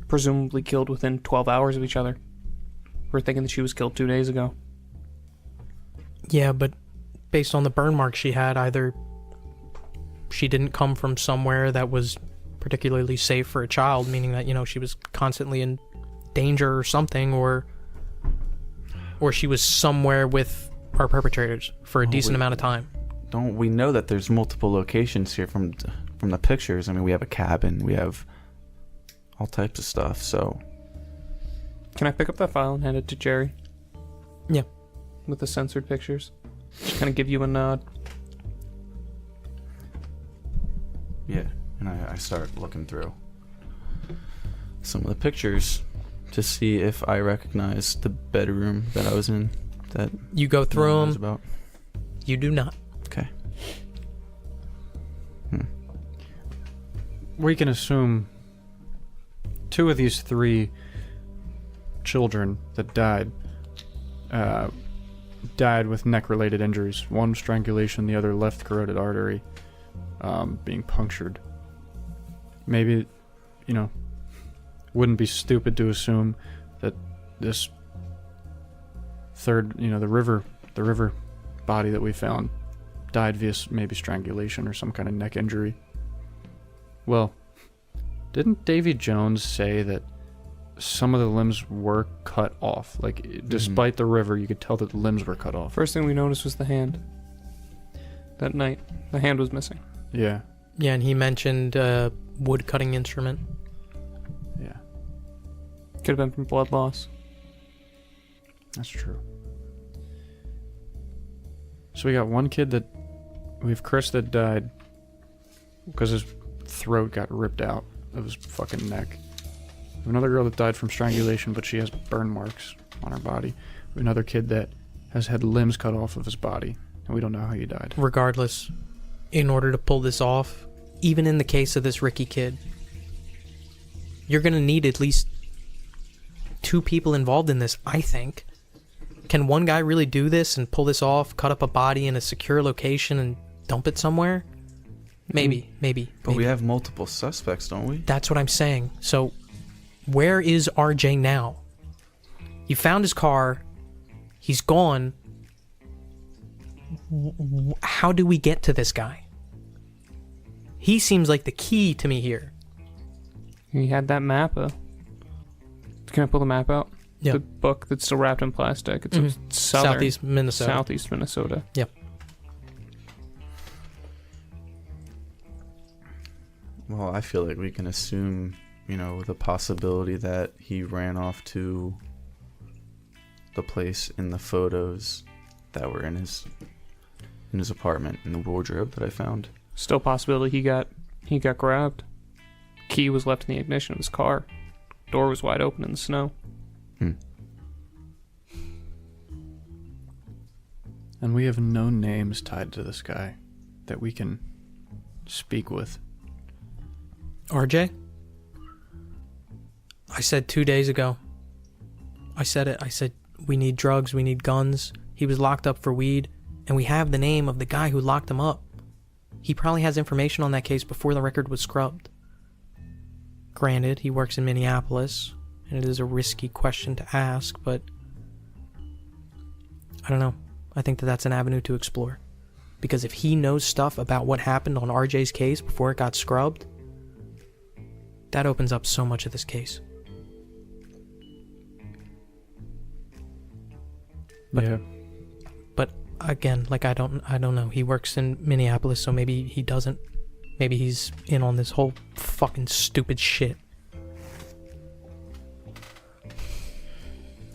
Speaker 6: presumably killed within 12 hours of each other. We're thinking that she was killed 2 days ago.
Speaker 2: Yeah, but based on the burn marks she had, either she didn't come from somewhere that was particularly safe for a child, meaning that, she was constantly in danger or something, or she was somewhere with our perpetrators for a decent amount of time.
Speaker 5: Don't we know that there's multiple locations here from the pictures? I mean, we have a cabin, we have all types of stuff. So,
Speaker 6: Can I pick up that file and hand it to Jerry?
Speaker 2: Yeah.
Speaker 6: With the censored pictures? Just kind of give you a nod.
Speaker 5: yeah, and I start looking through some of the pictures to see if I recognize the bedroom that I was in. That
Speaker 2: You go through
Speaker 5: no one knows
Speaker 2: them.
Speaker 5: about.
Speaker 2: You do not.
Speaker 5: Okay.
Speaker 3: We can assume 2 of these 3 children that died with neck-related injuries. One strangulation, the other left carotid artery being punctured. Maybe, wouldn't be stupid to assume that this third, the river body that we found died via maybe strangulation or some kind of neck injury. Well, didn't Davy Jones say that some of the limbs were cut off? Like, despite the river, you could tell that the limbs were cut off.
Speaker 6: First thing we noticed was the hand. That night, the hand was missing.
Speaker 3: Yeah.
Speaker 2: Yeah, and he mentioned wood cutting instrument.
Speaker 3: Yeah.
Speaker 6: Could have been from blood loss.
Speaker 3: That's true. So we got one kid that... We have Chris that died because his throat got ripped out of his fucking neck. We have another girl that died from strangulation, but she has burn marks on her body. We have another kid that has had limbs cut off of his body, and we don't know how he died.
Speaker 2: Regardless, in order to pull this off, even in the case of this Ricky kid, you're going to need at least 2 people involved in this, I think. Can one guy really do this and pull this off, cut up a body in a secure location and dump it somewhere? Maybe.
Speaker 5: But we have multiple suspects, don't we?
Speaker 2: That's what I'm saying. So, where is RJ now? You found his car. He's gone. How do we get to this guy? He seems like the key to me here.
Speaker 6: He had that map. Can I pull the map out?
Speaker 2: Yeah.
Speaker 6: The book that's still wrapped in plastic. It's a
Speaker 2: Southeast Minnesota.
Speaker 6: Southeast Minnesota.
Speaker 2: Yep.
Speaker 5: Well, I feel like we can assume, the possibility that he ran off to the place in the photos that were in his apartment, in the wardrobe that I found.
Speaker 6: Still possibility he got grabbed. Key was left in the ignition of his car. Door was wide open in the snow.
Speaker 3: And we have no names tied to this guy that we can speak with.
Speaker 2: RJ? I said 2 days ago. I said it. I said, we need drugs, we need guns. He was locked up for weed, and we have the name of the guy who locked him up. He probably has information on that case before the record was scrubbed. Granted, he works in Minneapolis, and it is a risky question to ask, but I don't know. I think that that's an avenue to explore. Because if he knows stuff about what happened on RJ's case before it got scrubbed, that opens up so much of this case. But again, like I don't know. He works in Minneapolis, so maybe he doesn't. Maybe he's in on this whole fucking stupid shit.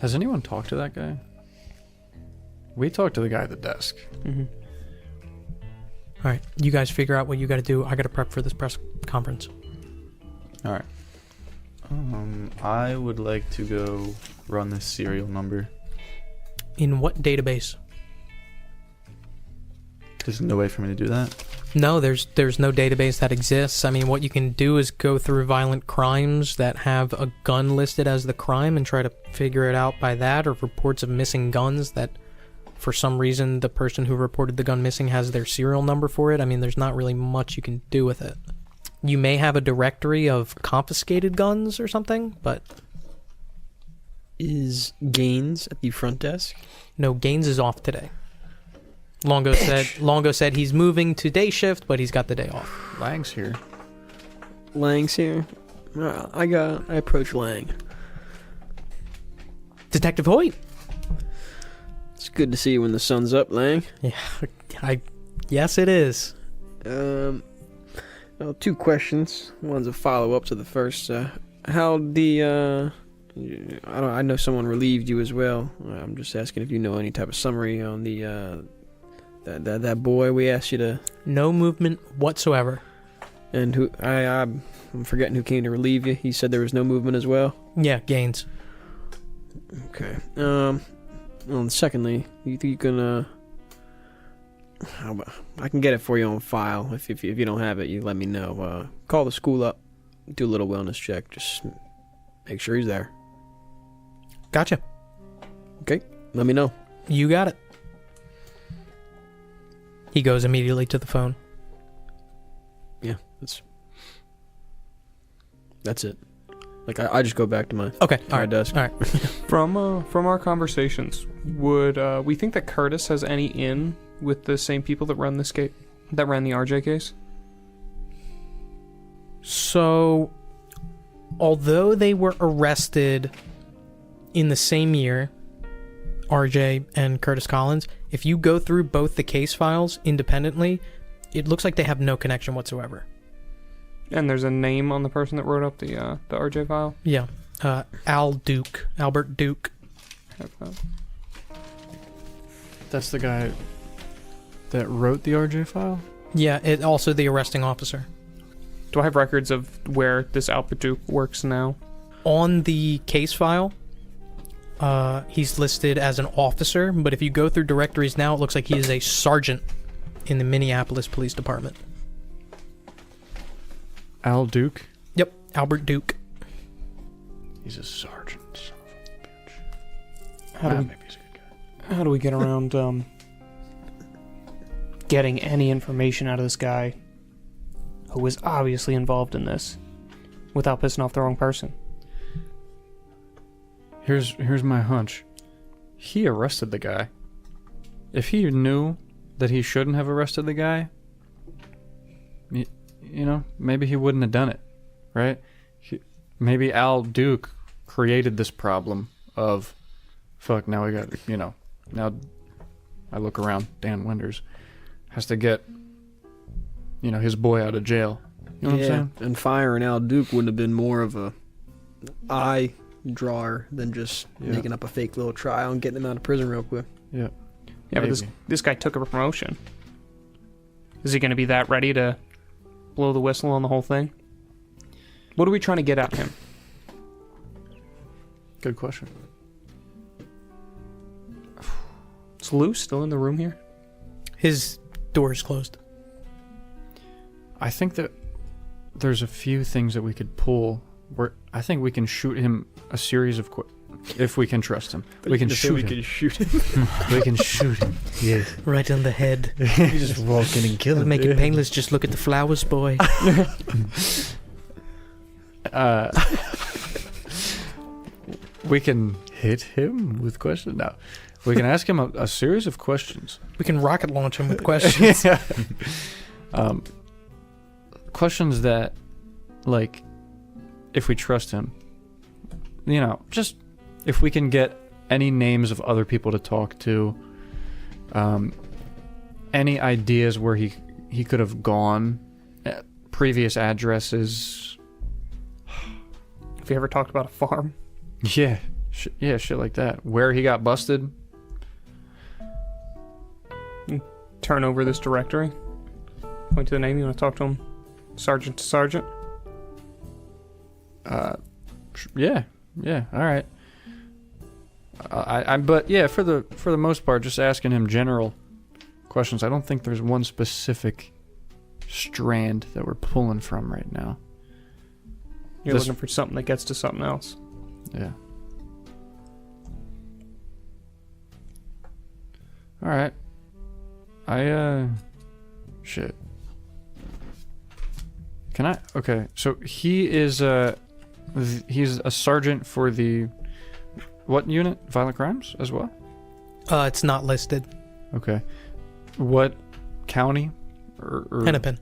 Speaker 3: Has anyone talked to that guy? We talked to the guy at the desk.
Speaker 2: Mm-hmm. All right, you guys figure out what you got to do. I got to prep for this press conference.
Speaker 5: All right. I would like to go run this serial number.
Speaker 2: In what database?
Speaker 5: There's no way for me to do that.
Speaker 2: No, there's no database that exists. I mean, what you can do is go through violent crimes that have a gun listed as the crime and try to figure it out by that, or reports of missing guns that, for some reason, the person who reported the gun missing has their serial number for it. I mean, there's not really much you can do with it. You may have a directory of confiscated guns or something, but...
Speaker 4: Is Gaines at the front desk?
Speaker 2: No, Gaines is off today. Longo said he's moving to day shift, but he's got the day off.
Speaker 3: Lang's here.
Speaker 4: Lang's here. I approach Lang.
Speaker 2: Detective Hoyt.
Speaker 4: It's good to see you when the sun's up, Lang.
Speaker 2: Yeah, yes it is.
Speaker 4: Well, 2 questions. One's a follow-up to the first. How the I know someone relieved you as well. I'm just asking if you know any type of summary on the that boy we asked you to.
Speaker 2: No movement whatsoever.
Speaker 4: And who I'm forgetting who came to relieve you. He said there was no movement as well.
Speaker 2: Yeah, Gaines.
Speaker 4: Okay. Well, secondly, you think you can I can get it for you on file. If you don't have it, you let me know. Call the school up, do a little wellness check. Just make sure he's there.
Speaker 2: Gotcha.
Speaker 4: Okay, let me know.
Speaker 2: You got it. He goes immediately to the phone.
Speaker 4: Yeah, that's it. Like I just go back to my desk.
Speaker 2: All right.
Speaker 6: From our conversations, would we think that Curtis has any in with the same people that ran the RJ case?
Speaker 2: So, although they were arrested in the same year, RJ and Curtis Collins, if you go through both the case files independently, it looks like they have no connection whatsoever.
Speaker 6: And there's a name on the person that wrote up the RJ file?
Speaker 2: Yeah. Albert Duke.
Speaker 3: That's the guy that wrote the RJ file?
Speaker 2: Yeah, it also the arresting officer.
Speaker 6: Do I have records of where this Albert Duke works now?
Speaker 2: On the case file, he's listed as an officer, but if you go through directories now, it looks like he is a sergeant in the Minneapolis Police Department.
Speaker 3: Al Duke?
Speaker 2: Yep, Albert Duke.
Speaker 3: He's a sergeant. Son of a bitch.
Speaker 6: How do we,
Speaker 3: Maybe he's a good guy.
Speaker 6: how do we get around getting any information out of this guy who was obviously involved in this without pissing off the wrong person?
Speaker 3: Here's my hunch. He arrested the guy. If he knew that he shouldn't have arrested the guy, you know, maybe he wouldn't have done it, right? Maybe Al Duke created this problem of, fuck, now we got, now I look around, Dan Winters has to get, his boy out of jail. You know what I'm saying?
Speaker 4: And firing Al Duke wouldn't have been more of a eye drawer than just making up a fake little trial and getting him out of prison real quick.
Speaker 3: Yeah.
Speaker 6: Yeah, but this guy took a promotion. Is he going to be that ready to blow the whistle on the whole thing? What are we trying to get at him?
Speaker 3: Good question.
Speaker 6: Is Lou still in the room here?
Speaker 2: His door is closed.
Speaker 3: I think that there's a few things that we could pull. I think we can shoot him a series of if we can trust him. We can shoot him. We can shoot him. Yeah.
Speaker 2: Right on the head.
Speaker 3: You just walk in and kill him.
Speaker 2: Make it painless. Just look at the flowers, boy.
Speaker 3: We can hit him with questions. No, we can ask him a series of questions.
Speaker 2: We can rocket launch him with questions.
Speaker 3: Questions that, like, if we trust him, just if we can get any names of other people to talk to, any ideas where he could have gone, previous addresses.
Speaker 6: Have you ever talked about a farm?
Speaker 3: Yeah, shit like that. Where he got busted.
Speaker 6: Turn over this directory. Point to the name. You want to talk to him? Sergeant to sergeant?
Speaker 3: Yeah, all right. But yeah, for the most part, just asking him general questions. I don't think there's one specific strand that we're pulling from right now.
Speaker 6: You're looking for something that gets to something else.
Speaker 3: Yeah. All right. Shit. Can I? Okay, so he is he's a sergeant for the what unit? Violent crimes as well?
Speaker 2: It's not listed.
Speaker 3: Okay. What county? Or
Speaker 2: Hennepin.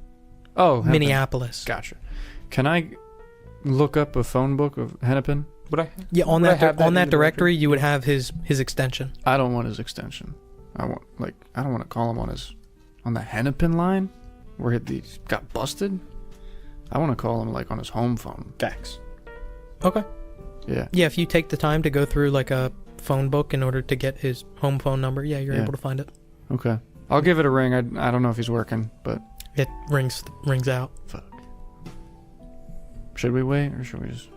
Speaker 3: Oh, Hennepin.
Speaker 2: Minneapolis.
Speaker 3: Gotcha. Can I look up a phone book of Hennepin?
Speaker 6: Would I?
Speaker 2: Yeah, on
Speaker 6: would I have
Speaker 2: that
Speaker 6: in the
Speaker 2: directory, you would have his extension.
Speaker 3: I don't want his extension. I don't want to call him on the Hennepin line where he got busted. I want to call him on his home phone.
Speaker 4: Facts.
Speaker 2: Okay.
Speaker 3: Yeah.
Speaker 2: Yeah, if you take the time to go through a phone book in order to get his home phone number, you're able to find it.
Speaker 3: Okay. I'll give it a ring. I don't know if he's working, but
Speaker 2: It rings out.
Speaker 3: fuck. Should we wait or should we just?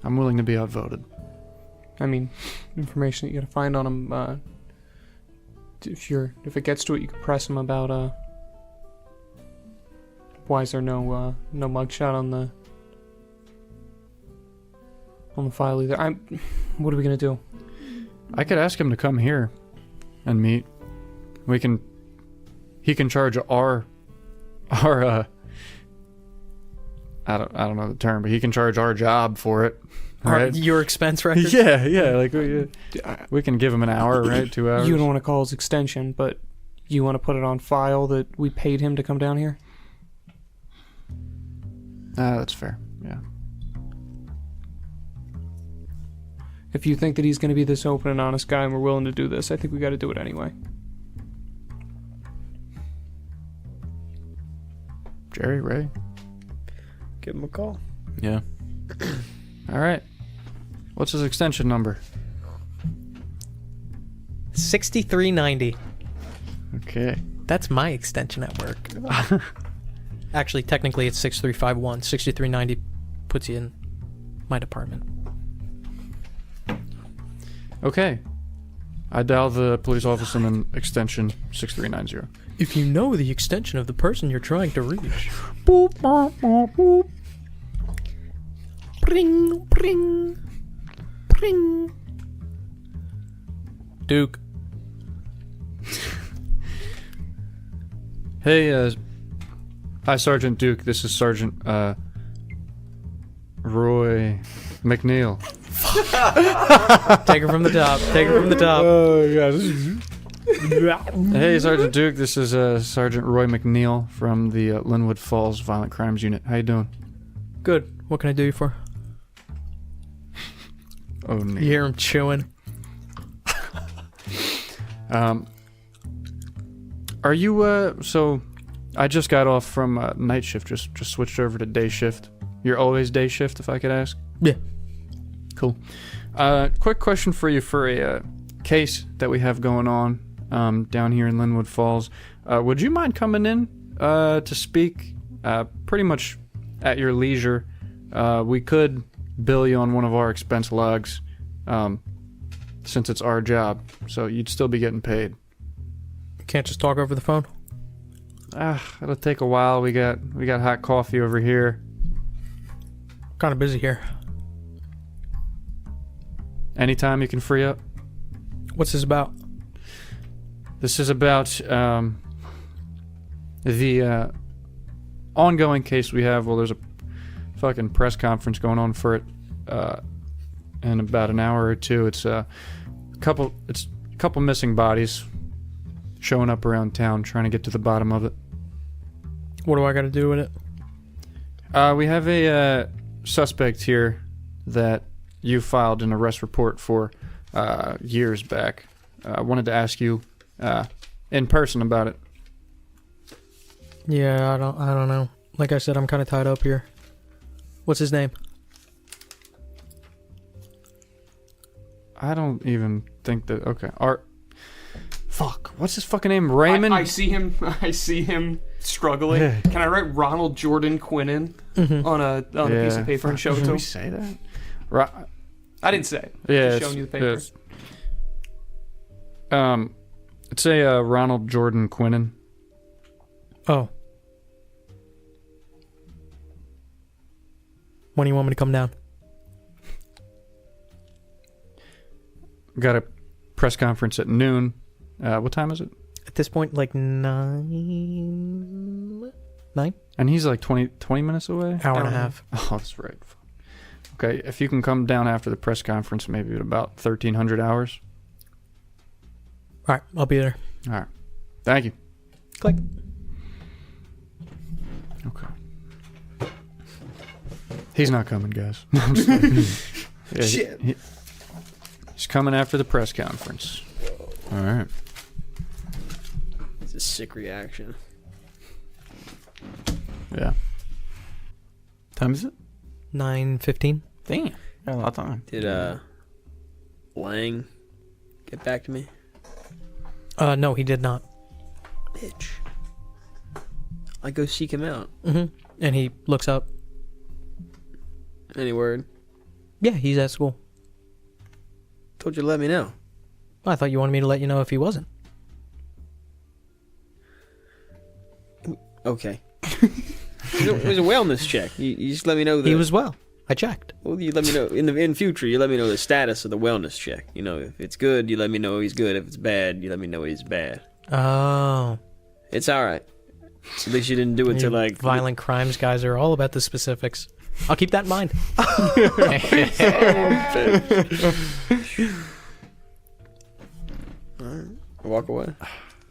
Speaker 3: I'm willing to be outvoted.
Speaker 6: I mean, information that you gotta find on him. If it gets to it, you can press him about why is there no mugshot on the file either? What are we gonna do?
Speaker 3: I could ask him to come here and meet. He can charge our I don't know the term, but he can charge our job for it. Right?
Speaker 2: Your expense record?
Speaker 3: Yeah. We can give him an hour, right? 2 hours.
Speaker 6: You don't want to call his extension, but you want to put it on file that we paid him to come down here?
Speaker 3: That's fair. Yeah.
Speaker 6: If you think that he's going to be this open and honest guy and we're willing to do this, I think we got to do it anyway.
Speaker 3: Jerry, Ray.
Speaker 4: Give him a call.
Speaker 5: Yeah.
Speaker 3: All right. What's his extension number?
Speaker 2: 6390.
Speaker 3: Okay.
Speaker 2: That's my extension at work. Actually, technically it's 6351. 6390 puts you in my department.
Speaker 3: Okay. I dial the police office and then extension 6390.
Speaker 2: If you know the extension of the person you're trying to reach.
Speaker 3: Boop, boop, boop, boop.
Speaker 2: Bring, bring, bring. Duke.
Speaker 3: Hey, hi, Sergeant Duke. This is Sergeant, Roy McNeil.
Speaker 2: Take her from the top. Take her from the top.
Speaker 3: Hey, Sergeant Duke. This is, Sergeant Roy McNeil from the Linwood Falls Violent Crimes Unit. How you doing?
Speaker 2: Good. What can I do you for?
Speaker 3: Oh,
Speaker 2: You
Speaker 3: Neil.
Speaker 2: hear him chewing.
Speaker 3: Are you, so I just got off from night shift, just switched over to day shift. You're always day shift, if I could ask?
Speaker 2: Yeah.
Speaker 3: Cool. Quick question for you for a case that we have going on down here in Linwood Falls. Would you mind coming in to speak pretty much at your leisure? We could bill you on one of our expense logs since it's our job, so you'd still be getting paid.
Speaker 2: Can't just talk over the phone?
Speaker 3: It'll take a while. We got hot coffee over here.
Speaker 2: Kind of busy here.
Speaker 3: Anytime you can free up.
Speaker 2: What's this about?
Speaker 3: This is about the ongoing case we have. Well, there's a fucking press conference going on for it in about an hour or two. It's a couple missing bodies showing up around town, trying to get to the bottom of it.
Speaker 2: What do I got to do with it?
Speaker 3: We have a suspect here that you filed an arrest report for years back. I wanted to ask you in person about it.
Speaker 2: Yeah, I don't know. Like I said, I'm kind of tied up here. What's his name?
Speaker 3: I don't even think that. Okay, Art. Fuck. What's his fucking name? Raymond.
Speaker 6: I see him. I see him struggling.
Speaker 3: Yeah.
Speaker 6: Can I write Ronald Jordan Quinnen on a piece of paper and show it
Speaker 3: Did
Speaker 6: to
Speaker 3: we
Speaker 6: him?
Speaker 3: say that? Right.
Speaker 6: I didn't say it.
Speaker 3: Yeah.
Speaker 6: Just showing you the paper.
Speaker 3: It's a Ronald Jordan Quinnen.
Speaker 2: Oh. When do you want me to come down?
Speaker 3: Got a press conference at noon. What time is it?
Speaker 2: At this point, like 9? 9?
Speaker 3: And he's like 20 minutes away.
Speaker 2: Hour and a half.
Speaker 3: Oh, that's right. Okay, if you can come down after the press conference, maybe at about 1300 hours.
Speaker 2: All right, I'll be there.
Speaker 3: All right. Thank you.
Speaker 2: Click.
Speaker 3: Okay. He's not coming, guys. I'm just kidding. Yeah,
Speaker 4: Shit.
Speaker 3: He's coming after the press conference.
Speaker 5: All right.
Speaker 4: It's a sick reaction.
Speaker 3: Yeah.
Speaker 5: Time is it?
Speaker 2: 9:15.
Speaker 5: Damn. Got a lot of time.
Speaker 4: Did Lang get back to me?
Speaker 2: No, he did not.
Speaker 4: Bitch. I go seek him out.
Speaker 2: Mm-hmm. And he looks up.
Speaker 4: Any word?
Speaker 2: Yeah, he's at school.
Speaker 4: Told you to let me know.
Speaker 2: I thought you wanted me to let you know if he wasn't.
Speaker 4: Okay. It was a wellness check. You just let me know that
Speaker 2: He was well. I checked.
Speaker 4: Well, you let me know in future. You let me know the status of the wellness check. You know, if it's good, you let me know he's good. If it's bad, you let me know he's bad.
Speaker 2: Oh.
Speaker 4: It's all right. At least you didn't do it to
Speaker 2: You
Speaker 4: like
Speaker 2: violent crimes guys are all about the specifics. I'll keep that in mind.
Speaker 4: walk away.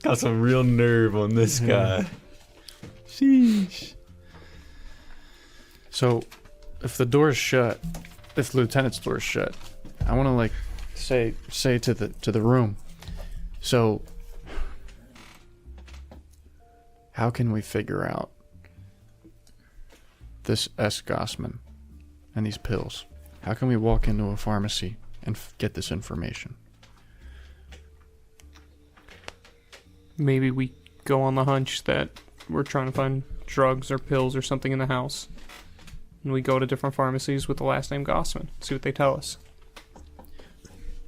Speaker 5: Got some real nerve on this guy. Sheesh.
Speaker 3: So, if the door's shut, if the lieutenant's door's shut, I want to like say to the room. So, how can we figure out this S. Gossman and these pills? How can we walk into a pharmacy and get this information?
Speaker 6: Maybe we go on the hunch that we're trying to find drugs or pills or something in the house. And we go to different pharmacies with the last name Gossman. See what they tell us.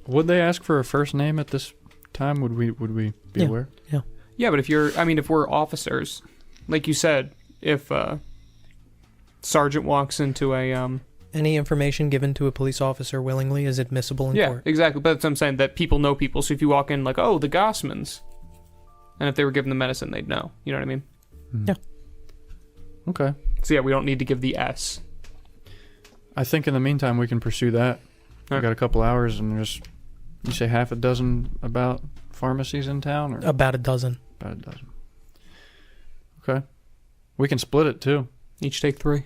Speaker 3: Would they ask for a first name at this time? Would we be aware?
Speaker 6: Yeah, but if we're officers, like you said, if Sergeant walks into a
Speaker 2: Any information given to a police officer willingly is admissible in court.
Speaker 6: Exactly. But that's what I'm saying, that people know people. So if you walk in like, oh, the Gossmans, and if they were given the medicine, they'd know. You know what I mean?
Speaker 2: Yeah.
Speaker 3: Okay.
Speaker 6: So yeah, we don't need to give the S.
Speaker 3: I think in the meantime we can pursue that. We got a couple hours and just, you say half a dozen about pharmacies in town, or
Speaker 2: About a dozen.
Speaker 3: about a dozen? Okay. We can split it too.
Speaker 6: Each take 3.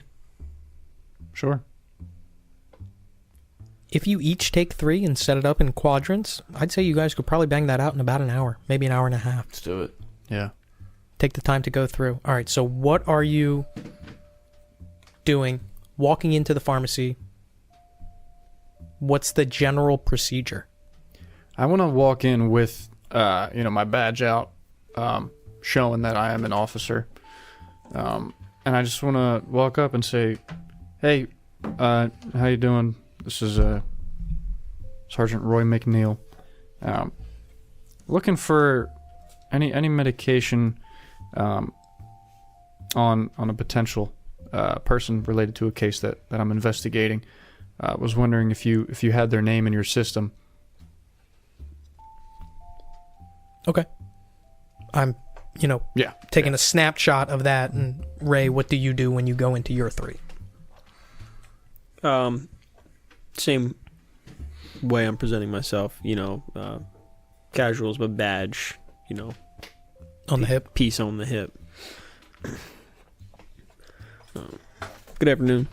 Speaker 3: Sure.
Speaker 2: If you each take 3 and set it up in quadrants, I'd say you guys could probably bang that out in about an hour, maybe an hour and a half.
Speaker 5: Let's do it.
Speaker 3: Yeah.
Speaker 2: Take the time to go through. All right, so what are you doing walking into the pharmacy? What's the general procedure?
Speaker 3: I want to walk in with, my badge out, showing that I am an officer. And I just want to walk up and say, hey, how you doing? This is Sergeant Roy McNeil. Looking for any medication on a potential person related to a case that I'm investigating. Was wondering if you had their name in your system.
Speaker 2: Okay. I'm, taking a snapshot of that. And Ray, what do you do when you go into your 3?
Speaker 4: Same way I'm presenting myself, casuals, but badge,
Speaker 2: On the hip?
Speaker 4: piece on the hip. Good afternoon.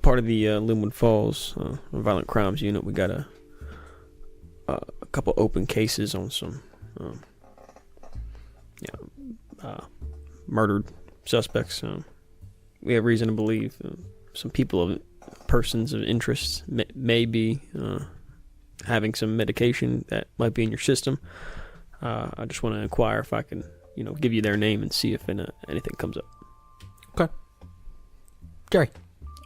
Speaker 4: Part of the Linwood Falls Violent Crimes Unit. We got a couple open cases on some murdered suspects. We have reason to believe some persons of interest may be having some medication that might be in your system. I just want to inquire if I can, give you their name and see if anything comes up.
Speaker 2: Okay. Jerry.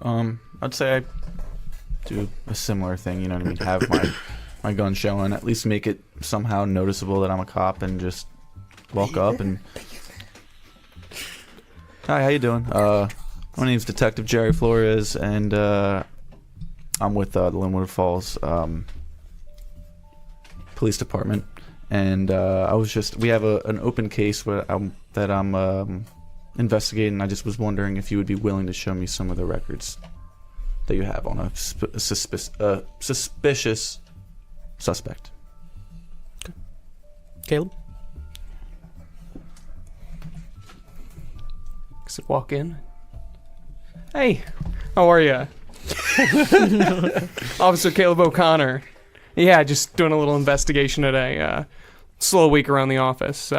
Speaker 5: I'd say I do a similar thing, you know what I mean? Have my gun showing, at least make it somehow noticeable that I'm a cop, and just walk up and... Hi, how you doing? My name's Detective Jerry Flores, and I'm with the Linwood Falls Police Department. And we have an open case that I'm investigating. I just was wondering if you would be willing to show me some of the records that you have on a suspicious suspect.
Speaker 2: Okay. Caleb?
Speaker 6: So walk in. Hey, how are you? Officer Caleb O'Connor. Yeah, just doing a little investigation today. Slow week around the office.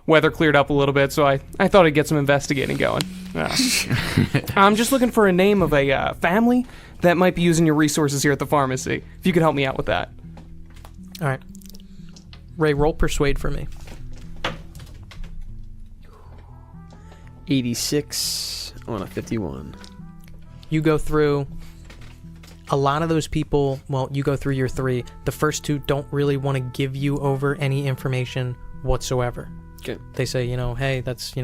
Speaker 6: Weather cleared up a little bit, so I thought I'd get some investigating going. I'm just looking for a name of a family that might be using your resources here at the pharmacy. If you could help me out with that.
Speaker 2: All right. Ray, roll persuade for me.
Speaker 4: 86 on a 51.
Speaker 2: You go through a lot of those people. Well, you go through your 3. The first 2 don't really want to give you over any information whatsoever.
Speaker 4: Okay.
Speaker 2: They say, hey, that's,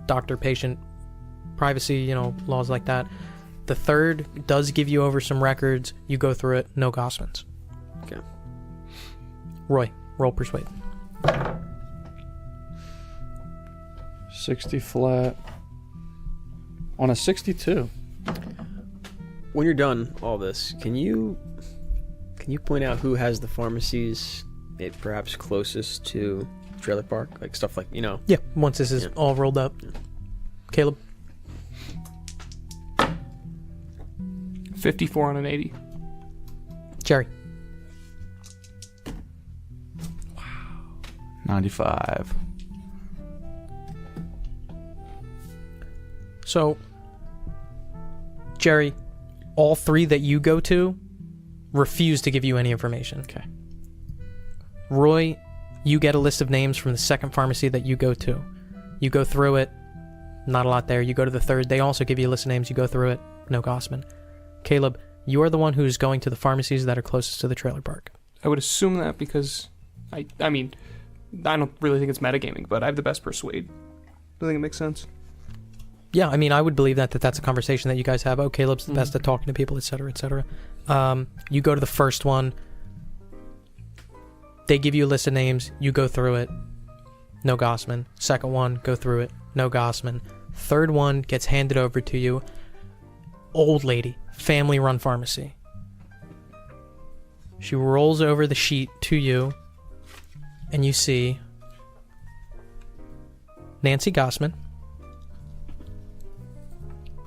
Speaker 2: doctor-patient privacy, laws like that. The 3rd does give you over some records. You go through it. No Gossmans.
Speaker 4: Okay.
Speaker 2: Roy, roll persuade.
Speaker 3: 60 flat on a 62.
Speaker 4: When you're done all this, can you point out who has the pharmacies perhaps closest to trailer park, like stuff like
Speaker 2: Yeah, once this is all rolled up. Caleb?
Speaker 6: 54 on an 80.
Speaker 2: Jerry?
Speaker 5: 95.
Speaker 2: So, Jerry, all 3 that you go to refuse to give you any information.
Speaker 3: Okay.
Speaker 2: Roy, you get a list of names from the second pharmacy that you go to. You go through it, not a lot there. You go to the third, they also give you a list of names. You go through it, no Gossman. Caleb, you are the one who's going to the pharmacies that are closest to the trailer park.
Speaker 6: I would assume that because I mean, I don't really think it's metagaming, but I have the best persuade. Do you think it makes sense?
Speaker 2: Yeah, I mean, I would believe that's a conversation that you guys have. Oh, Caleb's the best at talking to people, etc., etc. You go to the first one. They give you a list of names. You go through it. No Gossman. Second one, go through it. No Gossman. Third one gets handed over to you. Old lady. Family-run pharmacy. She rolls over the sheet to you, and you see Nancy Gossman.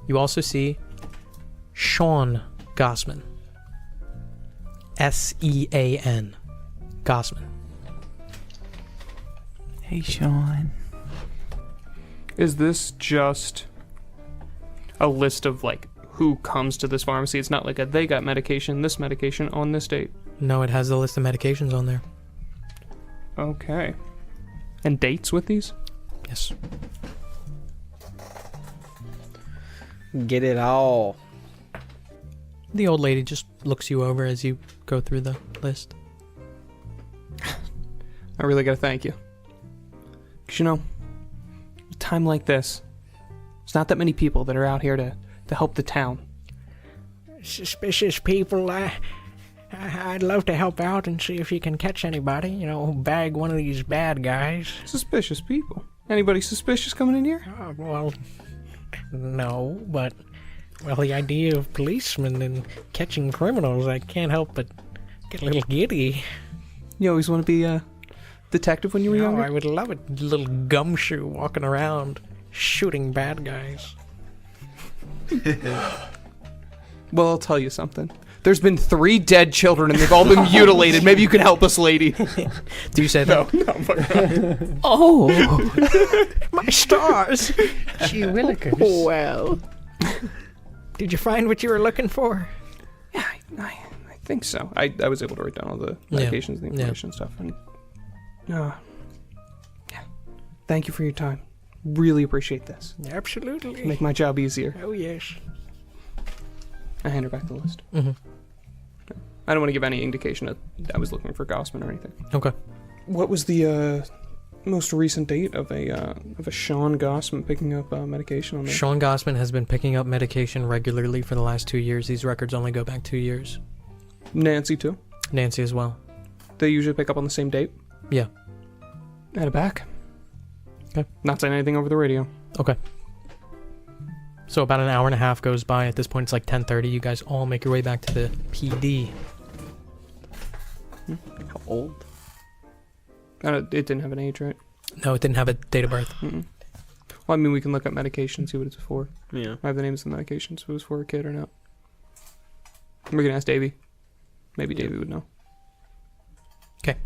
Speaker 2: You also see Sean Gossman. S-E-A-N. Gossman.
Speaker 5: Hey, Sean.
Speaker 6: Is this just a list of, like, who comes to this pharmacy? It's not like they got medication, this medication, on this date.
Speaker 2: No, it has the list of medications on there.
Speaker 6: Okay. And dates with these?
Speaker 2: Yes.
Speaker 4: Get it all.
Speaker 2: The old lady just looks you over as you go through the list.
Speaker 6: I really gotta thank you. 'Cause, you know, a time like this, there's not that many people that are out here to help the town.
Speaker 7: Suspicious people. I'd love to help out and see if you can catch anybody. You know, bag one of these bad guys.
Speaker 6: Suspicious people. Anybody suspicious coming in here?
Speaker 7: Well, no, but well, the idea of policemen and catching criminals, I can't help but get a little giddy.
Speaker 6: You always want to be a detective when you were younger?
Speaker 7: I would love it. Little gumshoe walking around shooting bad guys.
Speaker 6: Well, I'll tell you something. There's been 3 dead children and they've all been mutilated. Maybe you can help us, lady.
Speaker 2: Do you say that?
Speaker 6: No.
Speaker 7: Oh, my stars!
Speaker 2: Gee willikers.
Speaker 7: Well, did you find what you were looking for?
Speaker 6: Yeah, I think so. I was able to write down all the medications and the information and stuff. And, yeah. Thank you for your time. Really appreciate this.
Speaker 7: Absolutely.
Speaker 6: Make my job easier.
Speaker 7: Oh, yes.
Speaker 6: I hand her back the list.
Speaker 2: Mm-hmm.
Speaker 6: I don't want to give any indication that I was looking for Gossman or anything.
Speaker 2: Okay.
Speaker 6: What was the most recent date of a Sean Gossman picking up medication on there?
Speaker 2: Sean Gossman has been picking up medication regularly for the last 2 years. These records only go back 2 years.
Speaker 6: Nancy too.
Speaker 2: Nancy as well.
Speaker 6: They usually pick up on the same date.
Speaker 2: Yeah.
Speaker 6: Add it back.
Speaker 2: Okay.
Speaker 6: Not saying anything over the radio.
Speaker 2: Okay. So about an hour and a half goes by. At this point, it's like 10:30. You guys all make your way back to the PD.
Speaker 4: How old?
Speaker 6: It didn't have an age, right?
Speaker 2: No, it didn't have a date of birth.
Speaker 6: Mm-mm. Well, I mean, we can look at medication, see what it's for.
Speaker 4: Yeah.
Speaker 6: I have the names of the medications, if it was for a kid or not. We're gonna ask Davey. Maybe Davey would know.
Speaker 2: Okay.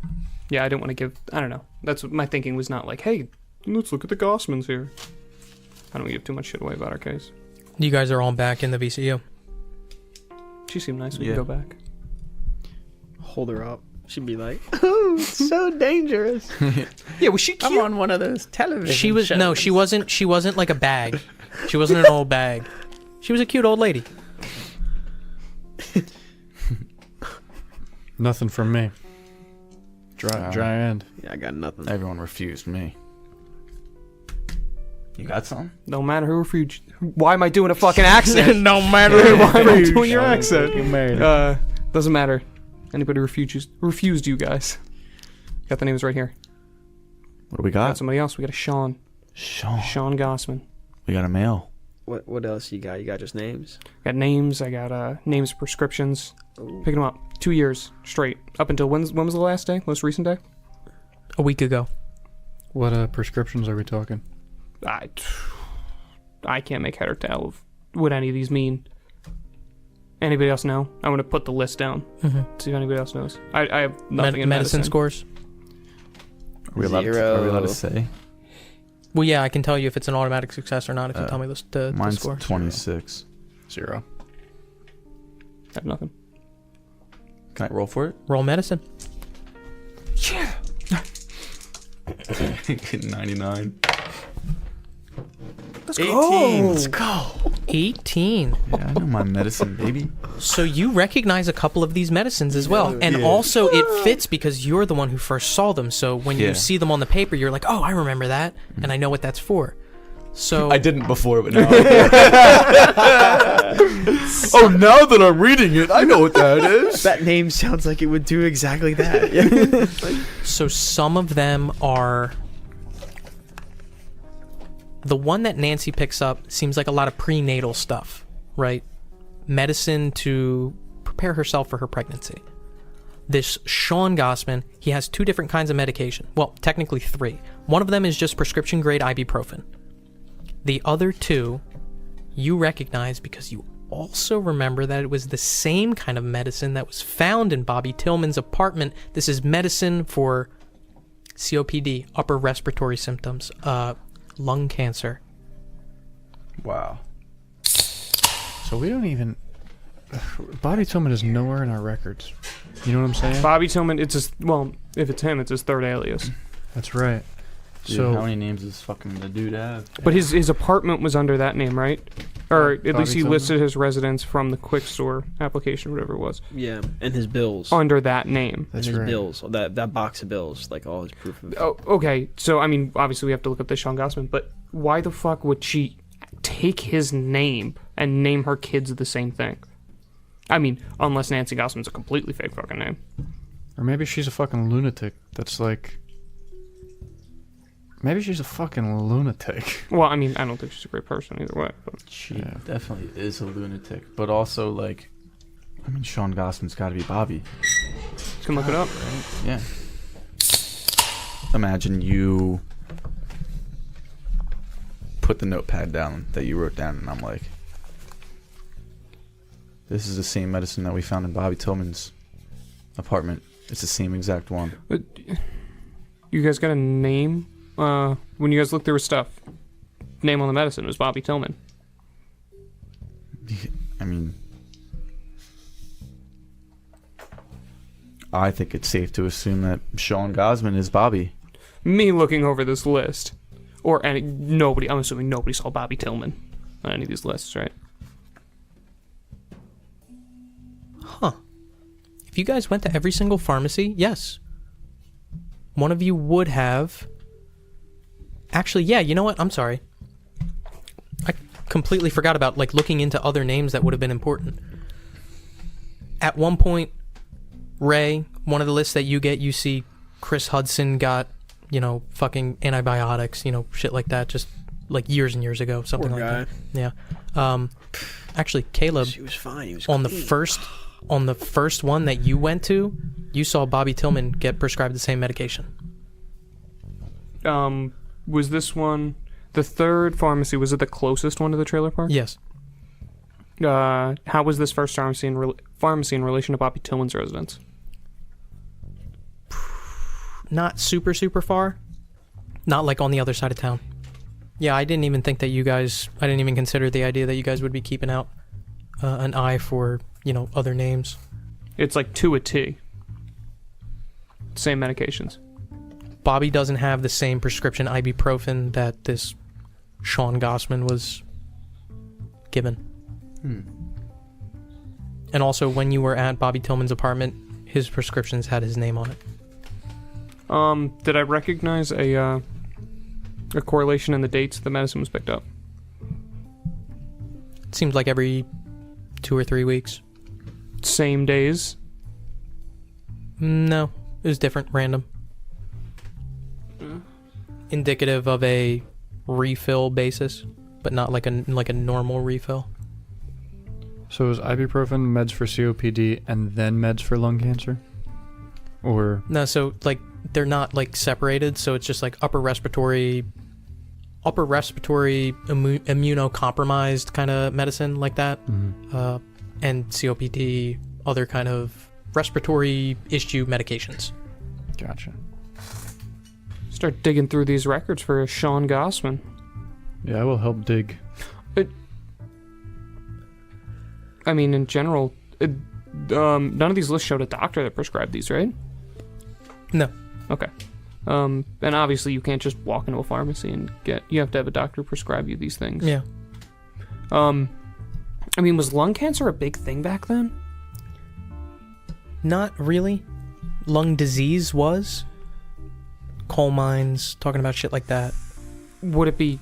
Speaker 6: Yeah, I didn't want to give. I don't know. That's what my thinking was. Not like, hey, let's look at the Gossmans here. I don't give too much shit away about our case.
Speaker 2: You guys are all back in the VCU.
Speaker 6: She seemed nice. We
Speaker 5: Yeah.
Speaker 6: can go back.
Speaker 4: Hold her up. She'd be like,
Speaker 7: Oh, it's so dangerous.
Speaker 6: Yeah, was she cute?
Speaker 7: I'm on one of those television
Speaker 2: She was
Speaker 7: shows.
Speaker 2: no, she wasn't. She wasn't like a bag. She wasn't an old bag. She was a cute old lady.
Speaker 3: Nothing from me. Dry end.
Speaker 4: yeah, I got nothing.
Speaker 5: Everyone refused me. You got some?
Speaker 6: No matter who refused. Why am I doing a fucking accent?
Speaker 7: No matter
Speaker 6: Why am I doing your accent?
Speaker 3: You made it.
Speaker 6: Doesn't matter. Anybody refused you guys. Got the names right here.
Speaker 5: What do we
Speaker 6: Got
Speaker 5: got?
Speaker 6: somebody else. We got a Sean.
Speaker 5: Sean.
Speaker 6: Sean Gossman.
Speaker 5: We got a male.
Speaker 4: What else you got? You got just names?
Speaker 6: Got names. I got names, prescriptions.
Speaker 4: Ooh.
Speaker 6: Picking them up. 2 years straight. Up until when was the last day? Most recent day?
Speaker 2: A week ago.
Speaker 3: What prescriptions are we talking?
Speaker 6: I can't make head or tail of what any of these mean. Anybody else know? I'm going to put the list down.
Speaker 2: Mm-hmm.
Speaker 6: See if anybody else knows. I have nothing in
Speaker 2: medicine
Speaker 6: medicine.
Speaker 2: scores.
Speaker 5: Are we allowed to say?
Speaker 2: Well, yeah, I can tell you if it's an automatic success or not if you tell me the
Speaker 5: Mine's
Speaker 2: score.
Speaker 5: 26.
Speaker 3: 0.
Speaker 6: I have nothing.
Speaker 5: Can I roll for it?
Speaker 2: Roll medicine.
Speaker 6: Yeah.
Speaker 5: 99.
Speaker 6: Let's
Speaker 5: 18.
Speaker 6: Let's go.
Speaker 2: 18.
Speaker 5: Yeah, I know my medicine, baby.
Speaker 2: So you recognize a couple of these medicines as well. And also it fits because you're the one who first saw them. So when you see them on the paper, you're like, oh, I remember that. And I know what that's for. So
Speaker 5: I didn't before, but now. Oh, now that I'm reading it, I know what that is.
Speaker 4: That name sounds like it would do exactly that.
Speaker 2: So some of them are... The one that Nancy picks up seems like a lot of prenatal stuff, right? Medicine to prepare herself for her pregnancy. This Sean Gossman, he has 2 different kinds of medication. Well, technically 3. One of them is just prescription grade ibuprofen. The other 2 you recognize because you also remember that it was the same kind of medicine that was found in Bobby Tillman's apartment. This is medicine for COPD, upper respiratory symptoms, lung cancer.
Speaker 5: Wow.
Speaker 3: So we don't even... Bobby Tillman is nowhere in our records. You know what I'm saying?
Speaker 6: Bobby Tillman, it's his... Well, if it's him, it's his 3rd alias.
Speaker 3: That's right.
Speaker 5: Dude,
Speaker 3: So
Speaker 5: how many names does fucking the dude have?
Speaker 6: But his apartment was under that name, right? Or at
Speaker 3: Bobby
Speaker 6: least he
Speaker 3: Tillman?
Speaker 6: listed his residence from the Quick Store application, whatever it was,
Speaker 4: Yeah, and his bills.
Speaker 6: under that name.
Speaker 3: that's
Speaker 4: and his
Speaker 3: right.
Speaker 4: bills. That box of bills, like all his proof of.
Speaker 6: Oh, okay. So, I mean, obviously we have to look up this Sean Gossman, but why the fuck would she take his name and name her kids the same thing? I mean, unless Nancy Gossman's a completely fake fucking name.
Speaker 3: Or maybe she's a fucking lunatic. That's like... Maybe she's a fucking lunatic.
Speaker 6: Well, I mean, I don't think she's a great person either way. But.
Speaker 5: She definitely is a lunatic, but also, like, I mean, Sean Gossman's got to be Bobby.
Speaker 6: You can look it up.
Speaker 5: Right? Yeah. Imagine you put the notepad down that you wrote down, and I'm like, this is the same medicine that we found in Bobby Tillman's apartment. It's the same exact one.
Speaker 6: But you guys got a name? When you guys looked through his stuff, name on the medicine was Bobby Tillman.
Speaker 5: I mean, I think it's safe to assume that Sean Gossman is Bobby.
Speaker 6: Me looking over this list, or nobody. I'm assuming nobody saw Bobby Tillman on any of these lists, right?
Speaker 2: Huh. If you guys went to every single pharmacy, yes. One of you would have... Actually, yeah, you know what? I'm sorry. I completely forgot about, like, looking into other names that would have been important. At one point, Ray, one of the lists that you get, you see Chris Hudson got, you know, fucking antibiotics, you know, shit like that, just, like, years and years ago, something
Speaker 4: Poor
Speaker 2: like
Speaker 4: guy.
Speaker 2: that. Yeah. Actually, Caleb...
Speaker 4: He was fine. He was
Speaker 2: on
Speaker 4: clean.
Speaker 2: the first one that you went to, you saw Bobby Tillman get prescribed the same medication.
Speaker 6: Was this one the 3rd pharmacy? Was it the closest one to the trailer park?
Speaker 2: Yes.
Speaker 6: How was this first pharmacy in relation to Bobby Tillman's residence?
Speaker 2: Not super, super far. Not like on the other side of town. Yeah, I didn't even think that you guys... I didn't even consider the idea that you guys would be keeping out an eye for, you know, other names.
Speaker 6: It's like to a T. Same medications.
Speaker 2: Bobby doesn't have the same prescription ibuprofen that this Sean Gossman was given. And also, when you were at Bobby Tillman's apartment, his prescriptions had his name on it.
Speaker 6: Did I recognize a correlation in the dates the medicine was picked up?
Speaker 2: It seems like every 2 or 3 weeks.
Speaker 6: Same days?
Speaker 2: No, it was different, random. Indicative of a refill basis, but not like a normal refill.
Speaker 3: So is ibuprofen meds for COPD and then meds for lung cancer? Or...
Speaker 2: No, so like they're not like separated, so it's just like upper respiratory immunocompromised kind of medicine like that. And COPD, other kind of respiratory issue medications.
Speaker 3: Gotcha.
Speaker 6: Just Start digging through these records for Sean Gossman.
Speaker 3: Yeah, I will help dig.
Speaker 6: I mean, in general, none of these lists showed a doctor that prescribed these, right?
Speaker 2: No.
Speaker 6: Okay. And obviously you can't just walk into a pharmacy and you have to have a doctor prescribe you these things.
Speaker 2: Yeah.
Speaker 6: I mean, was lung cancer a big thing back then?
Speaker 2: Not really. Lung disease was. Coal mines, talking about shit like that.
Speaker 6: Would it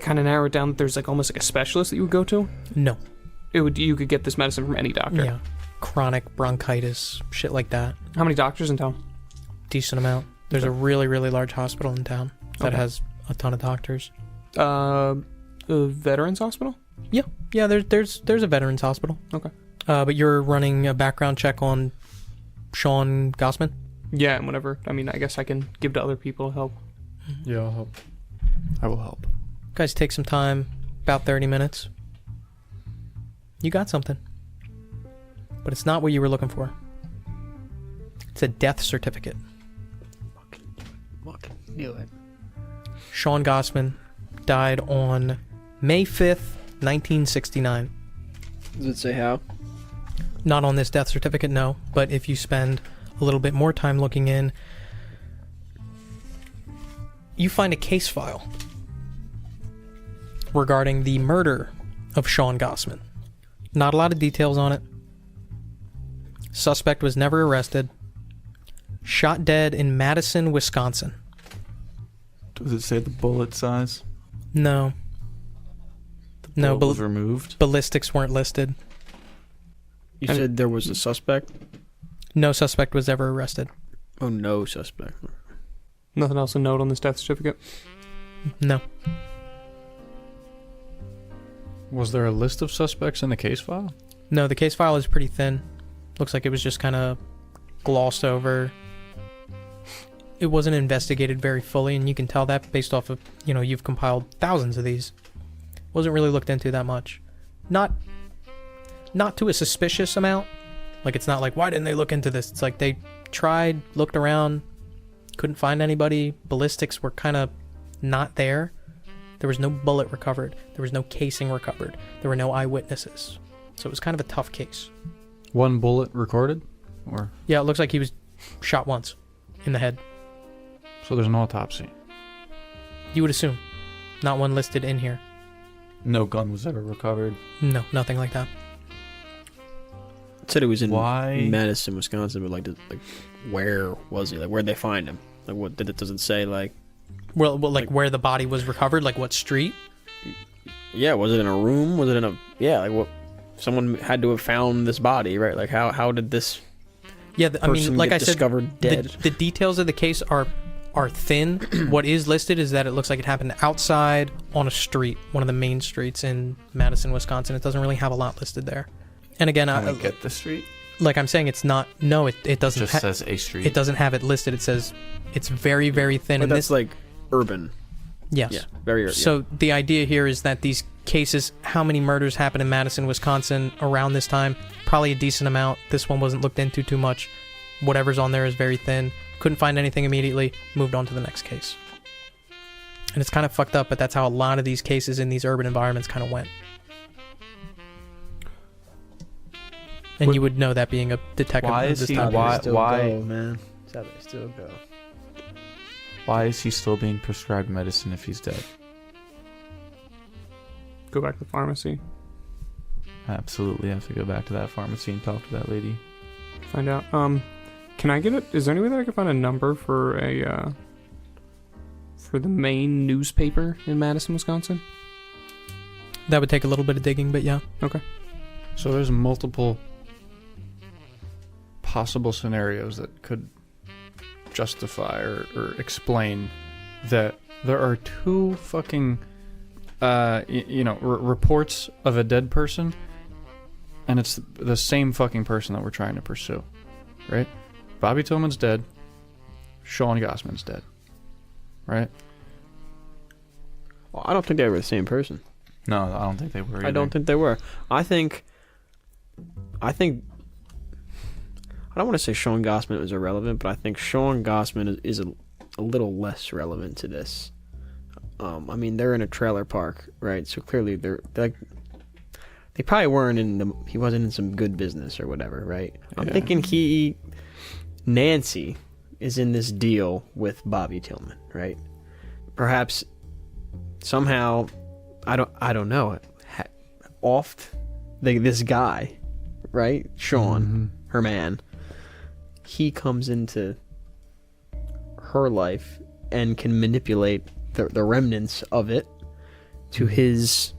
Speaker 6: kind of narrow it down that there's like almost like a specialist that you would go to?
Speaker 2: No.
Speaker 6: You could get this medicine from any doctor.
Speaker 2: Yeah. Chronic bronchitis, shit like that.
Speaker 6: How many doctors in town?
Speaker 2: Decent amount. There's a really, really large hospital in town that has a ton of doctors.
Speaker 6: A veterans hospital?
Speaker 2: Yeah. Yeah, there's a veterans hospital.
Speaker 6: Okay.
Speaker 2: But you're running a background check on Sean Gossman?
Speaker 6: Yeah, and whatever. I mean, I guess I can give to other people to help.
Speaker 3: Yeah, I'll help. I will help.
Speaker 2: Guys, take some time, about 30 minutes. You got something. But it's not what you were looking for. It's a death certificate.
Speaker 4: Fucking knew it.
Speaker 2: Sean Gossman died on May 5th, 1969.
Speaker 4: Does it say how?
Speaker 2: Not on this death certificate, no. But if you spend a little bit more time looking in, you find a case file regarding the murder of Sean Gossman. Not a lot of details on it. Suspect was never arrested. Shot dead in Madison, Wisconsin.
Speaker 5: Does it say the bullet size?
Speaker 2: No. No,
Speaker 5: Bullet was removed.
Speaker 2: ballistics weren't listed.
Speaker 4: You said there was a suspect?
Speaker 2: No suspect was ever arrested.
Speaker 4: Oh, no suspect.
Speaker 6: Nothing else to note on this death certificate?
Speaker 2: No.
Speaker 3: Was there a list of suspects in the case file?
Speaker 2: No, the case file is pretty thin. Looks like it was just kind of glossed over. It wasn't investigated very fully, and you can tell that based off of, you've compiled thousands of these. Wasn't really looked into that much. Not to a suspicious amount. Like, it's not like, why didn't they look into this? It's like they tried, looked around, couldn't find anybody. Ballistics were kind of not there. There was no bullet recovered. There was no casing recovered. There were no eyewitnesses. So it was kind of a tough case.
Speaker 3: One bullet recorded? Or
Speaker 2: Yeah, it looks like he was shot once in the head.
Speaker 3: so there's an autopsy.
Speaker 2: You would assume. Not one listed in here.
Speaker 5: No gun was ever recovered.
Speaker 2: No, nothing like that.
Speaker 4: It said it was in
Speaker 5: Why?
Speaker 4: Madison, Wisconsin, but like where was he? Like, where'd they find him? Like, what did it doesn't say? Like,
Speaker 2: Well, like where the body was recovered, like what street?
Speaker 4: yeah, was it in a room? Was it in a like what? Someone had to have found this body, right? Like, how did this
Speaker 2: Yeah, I mean,
Speaker 4: person
Speaker 2: like
Speaker 4: get
Speaker 2: I said,
Speaker 4: discovered dead?
Speaker 2: the details of the case are thin. What is listed is that it looks like it happened outside on a street, one of the main streets in Madison, Wisconsin. It doesn't really have a lot listed there. And again,
Speaker 5: Can we get the street?
Speaker 2: like I'm saying, it's not. No, it
Speaker 5: It
Speaker 2: doesn't.
Speaker 5: just says a street.
Speaker 2: It doesn't have it listed. It says it's very, very thin.
Speaker 4: But
Speaker 2: and
Speaker 4: that's
Speaker 2: this,
Speaker 4: like urban.
Speaker 2: yes.
Speaker 4: Yeah, very urban.
Speaker 2: So the idea here is that these cases, how many murders happened in Madison, Wisconsin around this time? Probably a decent amount. This one wasn't looked into too much. Whatever's on there is very thin. Couldn't find anything immediately. Moved on to the next case. And it's kind of fucked up, but that's how a lot of these cases in these urban environments kind of went. And you would know that being a detective.
Speaker 5: Why
Speaker 2: of
Speaker 5: is
Speaker 2: this
Speaker 5: he-
Speaker 2: type.
Speaker 5: why-
Speaker 4: man? That's how they still go.
Speaker 5: Why is he still being prescribed medicine if he's dead?
Speaker 6: Go back to the pharmacy.
Speaker 5: I absolutely have to go back to that pharmacy and talk to that lady.
Speaker 6: Find out. Can I get it? Is there any way that I can find a number for for the main newspaper in Madison, Wisconsin?
Speaker 2: That would take a little bit of digging, but yeah.
Speaker 3: So there's multiple possible scenarios that could justify or explain that there are two fucking reports of a dead person, and it's the same fucking person that we're trying to pursue, right? Bobby Tillman's dead. Sean Gossman's dead, right?
Speaker 4: Well, I don't think they were the same person.
Speaker 5: No, I don't think they were.
Speaker 4: I don't think they were. I think. I don't want to say Sean Gossman was irrelevant, but I think Sean Gossman is a a little less relevant to this. I mean, they're in a trailer park, right? So clearly they're like, they probably weren't he wasn't in some good business or whatever, right? I'm thinking Nancy is in this deal with Bobby Tillman, right? Perhaps somehow, I don't know, this guy, right? Sean, her man, he comes into her life and can manipulate the remnants of it to his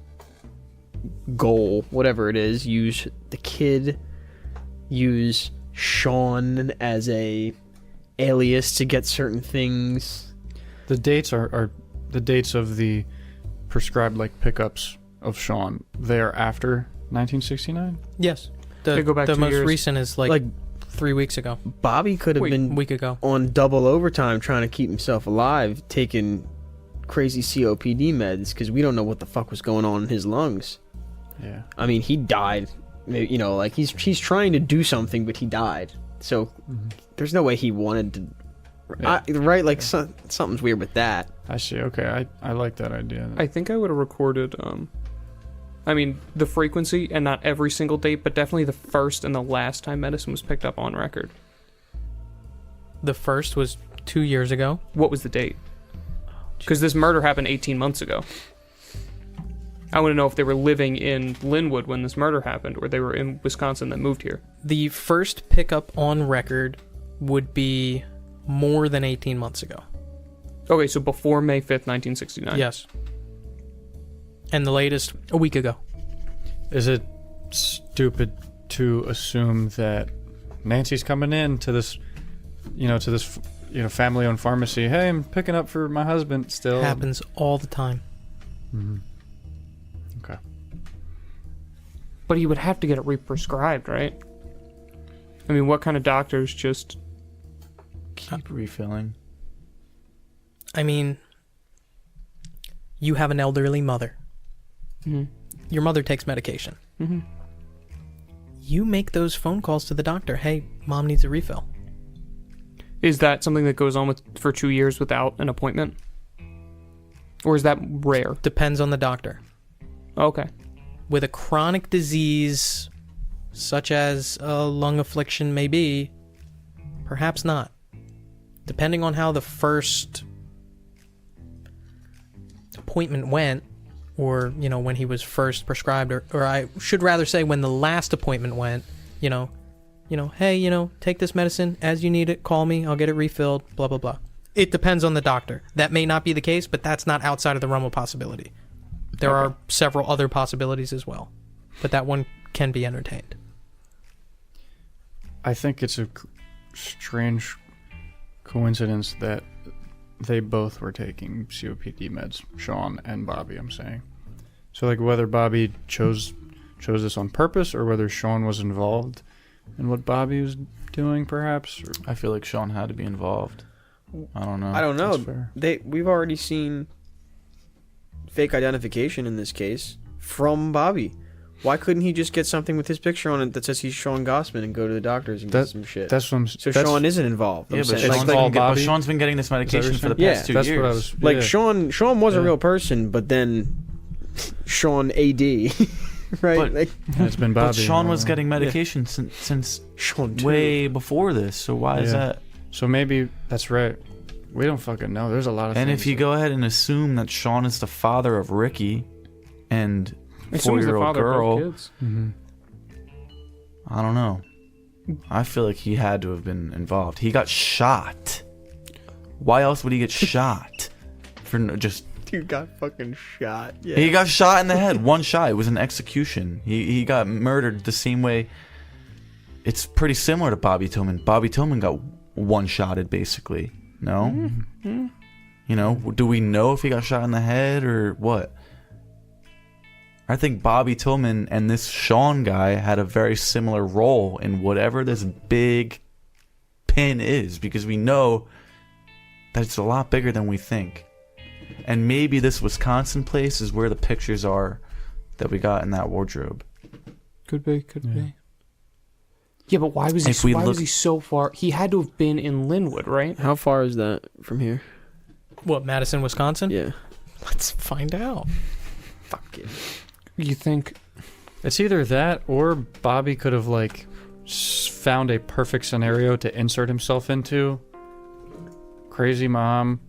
Speaker 4: goal, whatever it is. Use the kid, use Sean as a alias to get certain things.
Speaker 3: The dates are the dates of the prescribed like pickups of Sean. They are after 1969.
Speaker 2: Yes.
Speaker 6: They go back
Speaker 2: the
Speaker 6: 2
Speaker 2: most
Speaker 6: years.
Speaker 2: recent is like 3 weeks ago.
Speaker 4: Bobby could have been
Speaker 2: A week ago.
Speaker 4: on double overtime trying to keep himself alive, taking crazy COPD meds because we don't know what the fuck was going on in his lungs.
Speaker 3: Yeah.
Speaker 4: I mean, he died. You know, like he's trying to do something, but he died. So there's no way he wanted to.
Speaker 3: Yeah.
Speaker 4: Right? Like something's weird with that.
Speaker 3: I see. Okay, I like that idea.
Speaker 6: I think I would have recorded, I mean, the frequency and not every single date, but definitely the first and the last time medicine was picked up on record.
Speaker 2: The first was 2 years ago.
Speaker 6: What was the date? Because this murder happened 18 months ago. I want to know if they were living in Linwood when this murder happened, or they were in Wisconsin that moved here.
Speaker 2: The first pickup on record would be more than 18 months ago.
Speaker 6: Okay, so before May 5th, 1969.
Speaker 2: Yes. And the latest, a week ago.
Speaker 3: Is it stupid to assume that Nancy's coming in to this, family-owned pharmacy? Hey, I'm picking up for my husband still.
Speaker 2: Happens all the time.
Speaker 3: Mm-hmm. Okay.
Speaker 6: But he would have to get it re-prescribed, right? I mean, what kind of doctors just...
Speaker 5: Keep refilling.
Speaker 2: I mean, you have an elderly mother.
Speaker 6: Mm-hmm.
Speaker 2: Your mother takes medication.
Speaker 6: Mm-hmm.
Speaker 2: You make those phone calls to the doctor. Hey, mom needs a refill.
Speaker 6: Is that something that goes on for 2 years without an appointment? Or is that rare?
Speaker 2: Depends on the doctor.
Speaker 6: Okay.
Speaker 2: With a chronic disease, such as a lung affliction may be, perhaps not. Depending on how the first appointment went, or, when he was first prescribed, or I should rather say when the last appointment went, hey, take this medicine as you need it, call me, I'll get it refilled, blah, blah, blah. It depends on the doctor. That may not be the case, but that's not outside of the realm of possibility. There are several other possibilities as well, but that one can be entertained.
Speaker 3: I think it's a strange coincidence that they both were taking COPD meds, Sean and Bobby, I'm saying. So, like, whether Bobby chose this on purpose or whether Sean was involved in what Bobby was doing, perhaps. Or...
Speaker 5: I feel like Sean had to be involved. I don't know.
Speaker 4: I don't
Speaker 3: That's
Speaker 4: know.
Speaker 3: fair.
Speaker 4: We've already seen fake identification in this case from Bobby. Why couldn't he just get something with his picture on it that says he's Sean Gossman and go to the doctors and get some shit?
Speaker 3: That's what I'm
Speaker 4: so
Speaker 3: that's,
Speaker 4: Sean isn't involved.
Speaker 5: Yeah,
Speaker 4: I'm
Speaker 5: but
Speaker 4: saying.
Speaker 5: Sean's,
Speaker 3: all
Speaker 5: but
Speaker 3: Bobby?
Speaker 5: Sean's been getting this medication for the
Speaker 3: Yeah,
Speaker 5: past 2
Speaker 3: that's
Speaker 5: years.
Speaker 3: what I was...
Speaker 4: like
Speaker 3: yeah.
Speaker 4: Sean was a
Speaker 5: Yeah.
Speaker 4: real person, but then Sean AD, right?
Speaker 5: But-
Speaker 4: like
Speaker 3: And it's been Bobby.
Speaker 5: But Sean
Speaker 3: all
Speaker 5: was
Speaker 3: along.
Speaker 5: getting medication since
Speaker 4: Sean too.
Speaker 5: way before this, so why is
Speaker 3: Yeah.
Speaker 5: that?
Speaker 3: So maybe that's right. We don't fucking know. There's a lot of
Speaker 5: And
Speaker 3: things.
Speaker 5: if you go ahead and assume that Sean is the father of Ricky and
Speaker 6: I assume he's the
Speaker 5: 4-year-old
Speaker 6: father of
Speaker 5: girl,
Speaker 6: both kids.
Speaker 3: Mm-hmm.
Speaker 5: I don't know. I feel like he had to have been involved. He got shot. Why else would he get shot? Just
Speaker 4: Dude got fucking shot. Yeah.
Speaker 5: he got shot in the head. One shot. It was an execution. He got murdered the same way. It's pretty similar to Bobby Tillman. Bobby Tillman got one-shotted, basically. No?
Speaker 6: Mm-hmm.
Speaker 5: Do we know if he got shot in the head or what? I think Bobby Tillman and this Sean guy had a very similar role in whatever this big pin is, because we know that it's a lot bigger than we think. And maybe this Wisconsin place is where the pictures are that we got in that wardrobe.
Speaker 6: Could be. Yeah, but why was
Speaker 5: If we
Speaker 6: why was
Speaker 5: look-
Speaker 6: he so far? He had to have been in Linwood, right?
Speaker 4: How far is that from here?
Speaker 2: What, Madison, Wisconsin?
Speaker 4: Yeah.
Speaker 2: Let's find out.
Speaker 4: Fuck it.
Speaker 6: You think?
Speaker 3: It's either that or Bobby could have like found a perfect scenario to insert himself into. Crazy mom,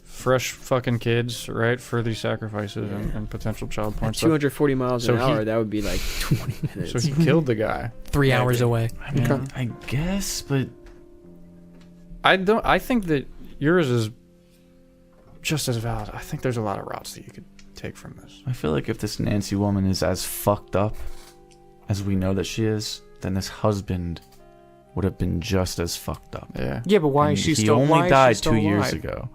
Speaker 3: fresh fucking kids, right? For these sacrifices and potential child porn
Speaker 4: At
Speaker 3: stuff.
Speaker 4: 240 miles an
Speaker 3: So
Speaker 4: hour,
Speaker 3: he-
Speaker 4: that would be like 20 minutes.
Speaker 3: So he killed the guy.
Speaker 2: 3 hours away.
Speaker 5: I mean, I guess, but
Speaker 3: I think that yours is just as valid. I think there's a lot of routes that you could take from this.
Speaker 5: I feel like if this Nancy woman is as fucked up as we know that she is, then this husband would have been just as fucked up.
Speaker 3: Yeah.
Speaker 6: Yeah, but why
Speaker 5: And
Speaker 6: is she
Speaker 5: he
Speaker 6: still?
Speaker 5: only
Speaker 6: why
Speaker 5: died
Speaker 6: is she still
Speaker 5: 2 years
Speaker 6: alive?
Speaker 5: ago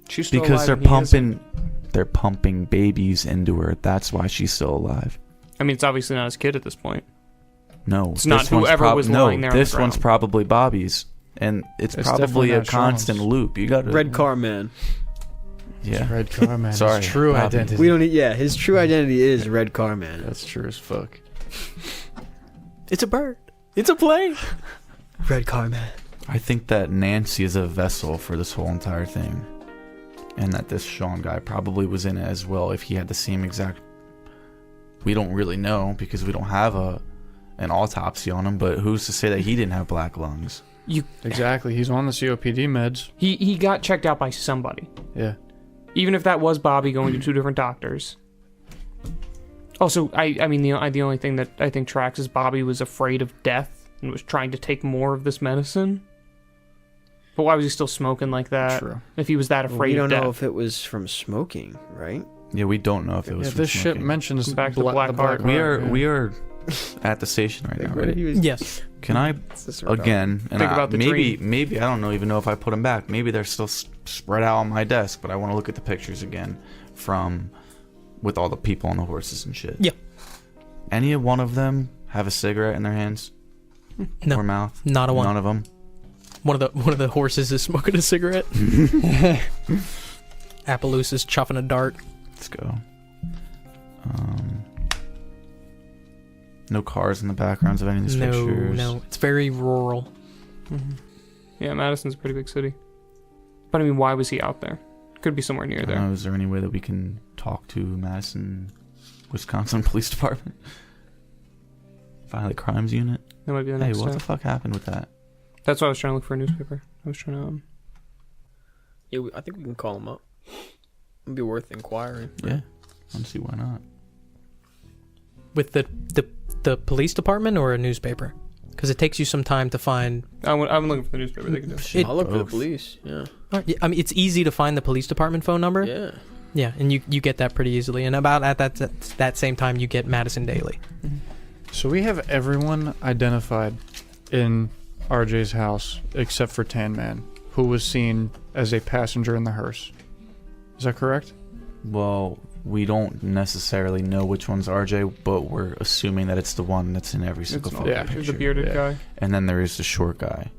Speaker 6: She's still
Speaker 5: because
Speaker 6: alive
Speaker 5: they're
Speaker 6: and he isn't.
Speaker 5: they're pumping babies into her. That's why she's still alive.
Speaker 6: I mean, it's obviously not his kid at this point.
Speaker 5: No,
Speaker 6: It's not
Speaker 5: this one's
Speaker 6: whoever was lying there on the
Speaker 5: This one's
Speaker 6: ground.
Speaker 5: probably Bobby's, and it's
Speaker 3: It's
Speaker 5: probably
Speaker 3: definitely
Speaker 5: a
Speaker 3: not
Speaker 5: constant
Speaker 3: Sean's.
Speaker 5: loop. You got to
Speaker 4: Red car man.
Speaker 5: Yeah,
Speaker 3: Red car man.
Speaker 5: Sorry,
Speaker 3: His true
Speaker 5: Bobby.
Speaker 3: identity.
Speaker 4: We don't need. Yeah, his true identity is red car man.
Speaker 3: That's true as fuck.
Speaker 2: It's a bird. It's a plane.
Speaker 4: Red car man.
Speaker 5: I think that Nancy is a vessel for this whole entire thing, and that this Sean guy probably was in it as well. If he had the same exact, we don't really know because we don't have an autopsy on him. But who's to say that he didn't have black lungs?
Speaker 3: Exactly. He's on the COPD meds.
Speaker 6: He got checked out by somebody.
Speaker 3: Yeah.
Speaker 6: Even if that was Bobby going to 2 different doctors. Also, I mean, the only thing that I think tracks is Bobby was afraid of death and was trying to take more of this medicine. But why was he still smoking like that?
Speaker 3: True.
Speaker 6: If he was that
Speaker 4: Well,
Speaker 6: afraid
Speaker 4: we
Speaker 6: of
Speaker 4: don't
Speaker 6: death.
Speaker 4: know if it was from smoking, right?
Speaker 5: Yeah, we don't know if it was.
Speaker 3: Yeah,
Speaker 5: from
Speaker 3: this shit
Speaker 5: smoking.
Speaker 3: mentions
Speaker 6: Back to Black
Speaker 3: the
Speaker 6: Heart.
Speaker 5: We are
Speaker 3: yeah.
Speaker 5: we are at the station right now, right?
Speaker 2: Yes.
Speaker 5: Can I again? And
Speaker 6: Think about the
Speaker 5: maybe I don't know even know if I put them back. Maybe they're still spread out on my desk, but I want to look at the pictures again from with all the people on the horses and shit.
Speaker 2: Yeah.
Speaker 5: Any one of them have a cigarette in their hands
Speaker 2: No.
Speaker 5: or mouth?
Speaker 2: Not a one.
Speaker 5: None of them.
Speaker 2: One of the horses is smoking a cigarette. Appaloosa's chuffing a dart.
Speaker 5: Let's go. No cars in the backgrounds of any of these pictures.
Speaker 2: No. It's very rural.
Speaker 6: Yeah, Madison's a pretty big city. But I mean, why was he out there? Could be somewhere near
Speaker 5: I
Speaker 6: there.
Speaker 5: don't know, is there any way that we can talk to Madison, Wisconsin Police Department? Violent Crimes Unit?
Speaker 6: That might be the
Speaker 5: Hey,
Speaker 6: next
Speaker 5: what
Speaker 6: step.
Speaker 5: the fuck happened with that?
Speaker 6: That's why I was trying to look for a newspaper. I was trying to.
Speaker 4: Yeah, I think we can call him up. It'd be worth inquiring.
Speaker 5: Yeah, I don't see why not.
Speaker 2: With the police department or a newspaper? Because it takes you some time to find.
Speaker 6: I'm looking for the newspaper. They could do it.
Speaker 2: It-
Speaker 4: I'll look for the
Speaker 5: both.
Speaker 4: police. Yeah.
Speaker 2: I mean, it's easy to find the police department phone number.
Speaker 4: Yeah.
Speaker 2: Yeah, and you get that pretty easily. And about at that same time, you get Madison Daily.
Speaker 3: So we have everyone identified in RJ's house except for Tan Man, who was seen as a passenger in the hearse. Is that correct?
Speaker 5: Well, we don't necessarily know which one's RJ, but we're assuming that it's the one that's in every single
Speaker 6: It's
Speaker 5: fucking
Speaker 3: yeah,
Speaker 5: picture.
Speaker 6: the bearded
Speaker 3: Yeah.
Speaker 6: guy.
Speaker 5: And then there is the short guy.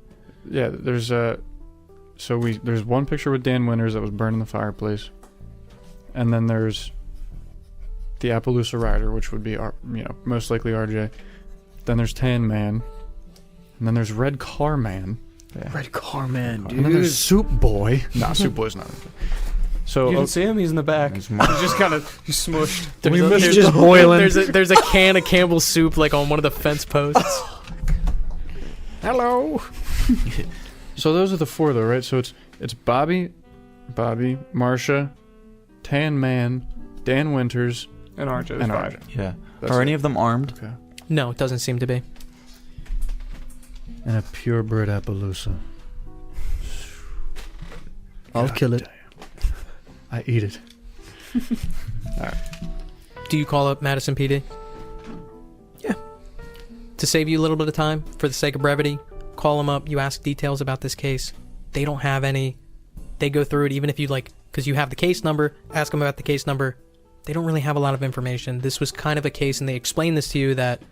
Speaker 3: Yeah, there's there's one picture with Dan Winters that was burned in the fireplace. And then there's the Appaloosa rider, which would be most likely RJ. Then there's Tan Man. And then there's Red Car Man. Yeah.
Speaker 4: Red car man, dude.
Speaker 3: And then there's Soup Boy. Nah, Soup Boy's not. So
Speaker 6: You didn't see him? He's in the back.
Speaker 5: There's
Speaker 6: He's
Speaker 5: more.
Speaker 6: just kind of smushed.
Speaker 2: There's
Speaker 3: just boiling.
Speaker 2: There's a can of Campbell's soup like on one of the fence posts. Hello.
Speaker 3: So those are the four, though, right? So it's Bobby, Marsha, Tan Man, Dan Winters,
Speaker 6: And RJ.
Speaker 3: and
Speaker 6: There's 5.
Speaker 3: RJ.
Speaker 5: Yeah.
Speaker 3: That's
Speaker 5: Are
Speaker 3: it.
Speaker 5: any of them armed?
Speaker 3: Okay.
Speaker 2: No, it doesn't seem to be.
Speaker 3: And a purebred Appaloosa.
Speaker 4: I'll kill it.
Speaker 3: I eat it.
Speaker 2: Do you call up Madison PD? Yeah. To save you a little bit of time, for the sake of brevity, call them up. You ask details about this case. They don't have any. They go through it, even if you because you have the case number, ask them about the case number. They don't really have a lot of information. This was kind of a case, and they explained this to you, that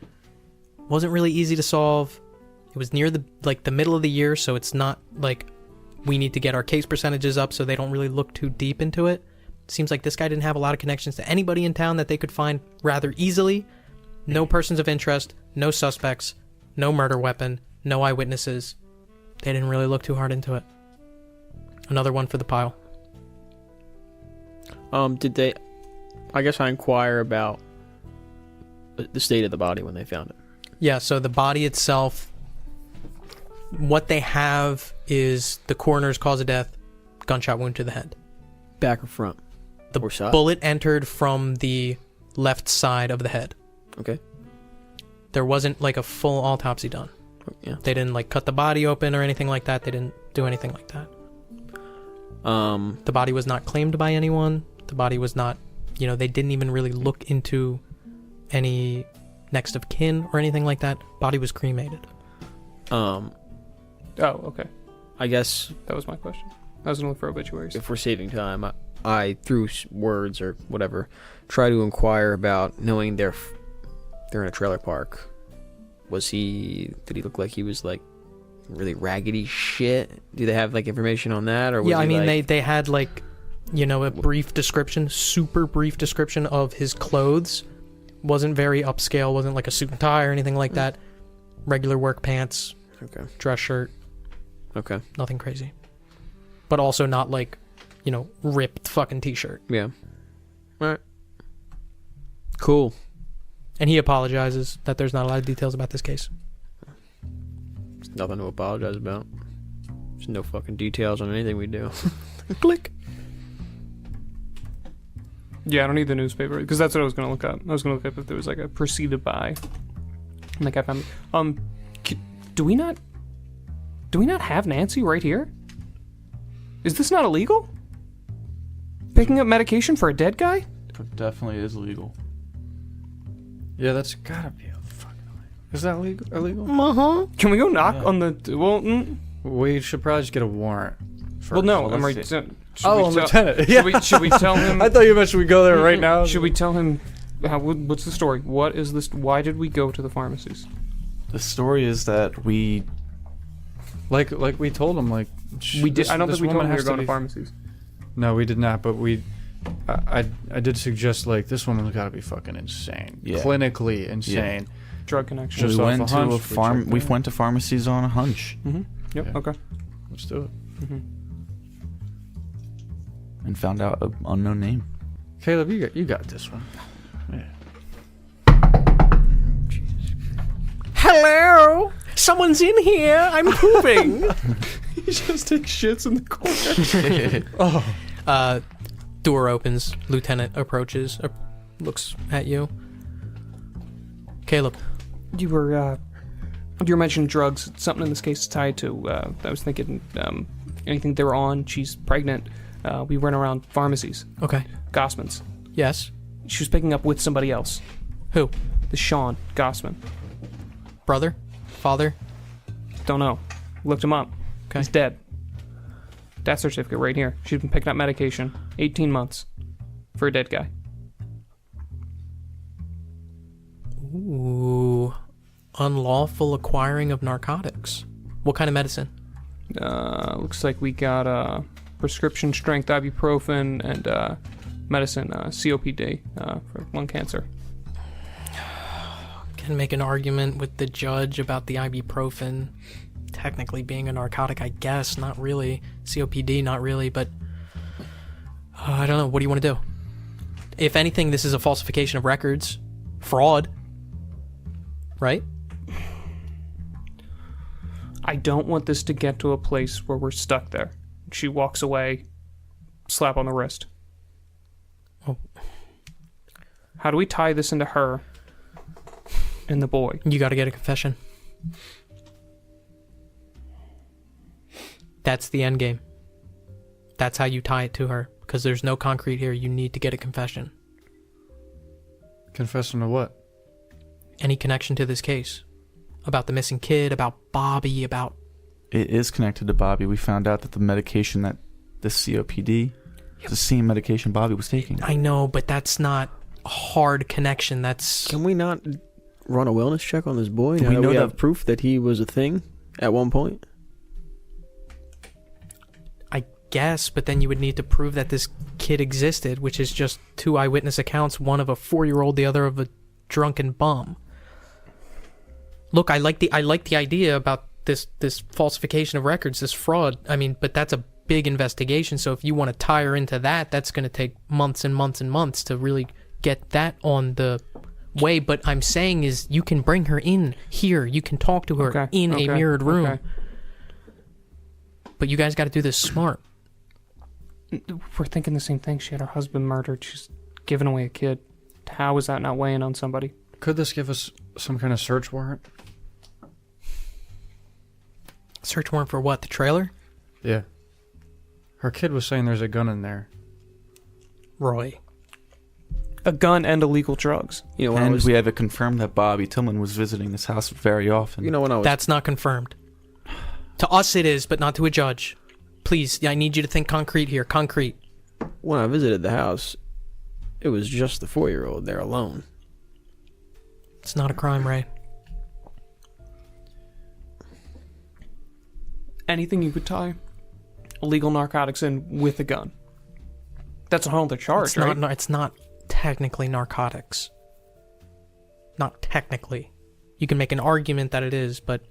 Speaker 2: wasn't really easy to solve. It was near the middle of the year, so it's not like we need to get our case percentages up, so they don't really look too deep into it. Seems like this guy didn't have a lot of connections to anybody in town that they could find rather easily. No persons of interest, no suspects, no murder weapon, no eyewitnesses. They didn't really look too hard into it. Another one for the pile.
Speaker 4: Did they? I guess I inquire about the state of the body when they found it.
Speaker 2: Yeah, so the body itself, what they have is the coroner's cause of death, gunshot wound to the head.
Speaker 4: Back or front?
Speaker 2: The
Speaker 4: Or side?
Speaker 2: bullet entered from the left side of the head.
Speaker 4: Okay.
Speaker 2: There wasn't like a full autopsy done.
Speaker 4: Yeah.
Speaker 2: They didn't like cut the body open or anything like that. They didn't do anything like that. The body was not claimed by anyone. The body was not, they didn't even really look into any next of kin or anything like that. Body was cremated.
Speaker 6: Oh, okay.
Speaker 4: I guess
Speaker 6: That was my question. I was going to look for obituaries.
Speaker 4: if we're saving time, I through words or whatever, try to inquire about knowing they're in a trailer park. Did he look like he was like really raggedy shit? Do they have like information on that? Or was
Speaker 2: Yeah, I
Speaker 4: he,
Speaker 2: mean,
Speaker 4: like,
Speaker 2: they had like, a brief description, super brief description of his clothes. Wasn't very upscale, wasn't like a suit and tie or anything like that. Regular work pants,
Speaker 4: Okay.
Speaker 2: dress shirt,
Speaker 4: Okay.
Speaker 2: nothing crazy. But also not like, ripped fucking t-shirt.
Speaker 4: Yeah. All right. Cool.
Speaker 2: And he apologizes that there's not a lot of details about this case.
Speaker 4: There's nothing to apologize about. There's no fucking details on anything we do.
Speaker 2: Click.
Speaker 6: Yeah, I don't need the newspaper because that's what I was going to look up. I was going to look up if there was like a preceded by. Like I found. Do we not have Nancy right here? Is this not illegal? Picking up medication for a dead guy?
Speaker 5: It definitely is illegal.
Speaker 3: Yeah, that's gotta be a fucking. Is that illegal?
Speaker 2: Uh-huh.
Speaker 6: Can we go knock
Speaker 5: Yeah.
Speaker 6: on the? Well,
Speaker 3: We should probably just get a warrant. First.
Speaker 6: well, no.
Speaker 5: Well,
Speaker 6: I'm
Speaker 5: let's
Speaker 6: right.
Speaker 5: see.
Speaker 3: Lieutenant.
Speaker 6: Should we tell him?
Speaker 3: I thought you meant should we go there right now?
Speaker 6: Should we tell him? What's the story? What is this? Why did we go to the pharmacies?
Speaker 5: The story is that we
Speaker 3: Like we told him like
Speaker 6: We did. I don't
Speaker 3: this
Speaker 6: think we told
Speaker 3: woman
Speaker 6: him we were
Speaker 3: has
Speaker 6: going to
Speaker 3: be-
Speaker 6: pharmacies.
Speaker 3: No, we did not. But I did suggest like this woman's got to be fucking insane,
Speaker 5: Yeah.
Speaker 3: clinically insane.
Speaker 6: Drug connection.
Speaker 3: Just
Speaker 5: we
Speaker 3: off
Speaker 5: went
Speaker 3: a
Speaker 5: to
Speaker 3: hunch,
Speaker 5: a
Speaker 3: we
Speaker 5: farm.
Speaker 3: checked
Speaker 5: We
Speaker 3: it out.
Speaker 5: went to pharmacies on a hunch
Speaker 6: Mm-hmm. Yep.
Speaker 3: Yeah.
Speaker 6: Okay.
Speaker 3: Let's do it.
Speaker 5: and found out an unknown name.
Speaker 3: Caleb, you got this one. Yeah.
Speaker 2: Hello? Someone's in here. I'm pooping.
Speaker 6: He just takes shits in the corner.
Speaker 2: Door opens. Lieutenant approaches. Looks at you. Caleb.
Speaker 6: You were mentioning drugs. Something in this case is tied to. I was thinking anything they were on. She's pregnant. We went around pharmacies.
Speaker 2: Okay.
Speaker 6: Gossman's.
Speaker 2: Yes.
Speaker 6: She was picking up with somebody else.
Speaker 2: Who?
Speaker 6: The Sean Gossman.
Speaker 2: Brother? Father?
Speaker 6: Don't know. Looked him up.
Speaker 2: Okay.
Speaker 6: He's dead. Death certificate right here. She's been picking up medication. 18 months for a dead guy.
Speaker 2: Ooh. Unlawful acquiring of narcotics. What kind of medicine?
Speaker 6: Looks like we got prescription strength ibuprofen and medicine COPD for lung cancer.
Speaker 2: Can make an argument with the judge about the ibuprofen technically being a narcotic, I guess. Not really. COPD, not really, but I don't know. What do you want to do? If anything, this is a falsification of records. Fraud. Right?
Speaker 6: I don't want this to get to a place where we're stuck there. She walks away, slap on the wrist.
Speaker 2: Oh.
Speaker 6: How do we tie this into her and the boy?
Speaker 2: You got to get a confession. That's the end game. That's how you tie it to her. Because there's no concrete here. You need to get a confession.
Speaker 3: Confessing to what?
Speaker 2: Any connection to this case. About the missing kid, about Bobby, about...
Speaker 5: It is connected to Bobby. We found out that the medication that the COPD is the same medication Bobby was taking.
Speaker 2: I know, but that's not a hard connection. That's...
Speaker 4: Can we not run a wellness check on this boy?
Speaker 5: Do
Speaker 4: Now
Speaker 5: we
Speaker 4: that
Speaker 5: know
Speaker 4: we
Speaker 5: that-
Speaker 4: have proof that he was a thing at one point?
Speaker 2: I guess, but then you would need to prove that this kid existed, which is just two eyewitness accounts, one of a 4-year-old, the other of a drunken bum. Look, I like the idea about this falsification of records, this fraud. I mean, but that's a big investigation. So if you want to tie her into that, that's going to take months and months and months to really get that on the way. But I'm saying is you can bring her in here. You can talk to her in a mirrored room.
Speaker 6: Okay.
Speaker 2: But you guys got to do this smart.
Speaker 6: We're thinking the same thing. She had her husband murdered. She's giving away a kid. How is that not weighing on somebody?
Speaker 3: Could this give us some kind of search warrant?
Speaker 2: Search warrant for what? The trailer?
Speaker 3: Yeah. Her kid was saying there's a gun in there.
Speaker 2: Roy.
Speaker 6: A gun and illegal drugs.
Speaker 4: You know, when I
Speaker 5: And
Speaker 4: was,
Speaker 5: we have it confirmed that Bobby Tillman was visiting this house very often.
Speaker 4: you know, when I was
Speaker 2: That's not confirmed. To us it is, but not to a judge. Please, I need you to think concrete here. Concrete.
Speaker 4: when I visited the house, it was just the 4-year-old there alone.
Speaker 2: It's not a crime, Ray.
Speaker 6: Anything you could tie illegal narcotics in with a gun. That's a whole other charge,
Speaker 2: It's
Speaker 6: right?
Speaker 2: not. It's not technically narcotics. Not technically. You can make an argument that it is, but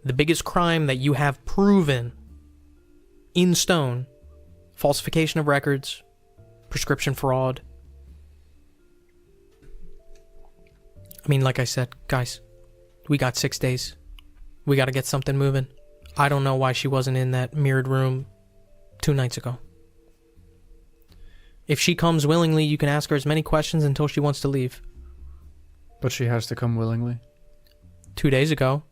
Speaker 2: the biggest crime that you have proven in stone, falsification of records, prescription fraud. I mean, like I said, guys, we got 6 days. We got to get something moving. I don't know why she wasn't in that mirrored room 2 nights ago. If she comes willingly, you can ask her as many questions until she wants to leave.
Speaker 3: But she has to come willingly.
Speaker 2: 2 days ago.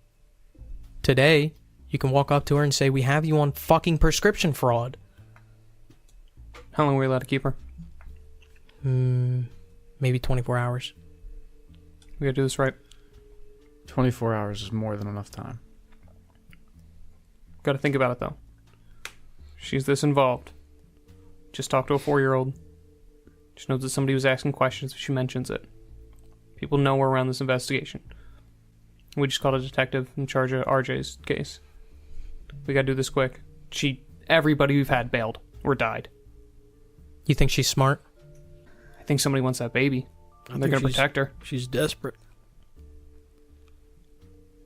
Speaker 2: Today, you can walk up to her and say, we have you on fucking prescription fraud.
Speaker 6: How long were we allowed to keep her?
Speaker 2: Maybe 24 hours.
Speaker 6: We gotta do this right.
Speaker 3: 24 hours is more than enough time.
Speaker 6: Gotta think about it, though. She's this involved. Just talked to a 4-year-old. She knows that somebody was asking questions if she mentions it. People know we're around this investigation. We just called a detective in charge of RJ's case. We gotta do this quick. Everybody we've had bailed or died.
Speaker 2: You think she's smart?
Speaker 6: I think somebody wants that baby. They're gonna protect her.
Speaker 4: She's desperate.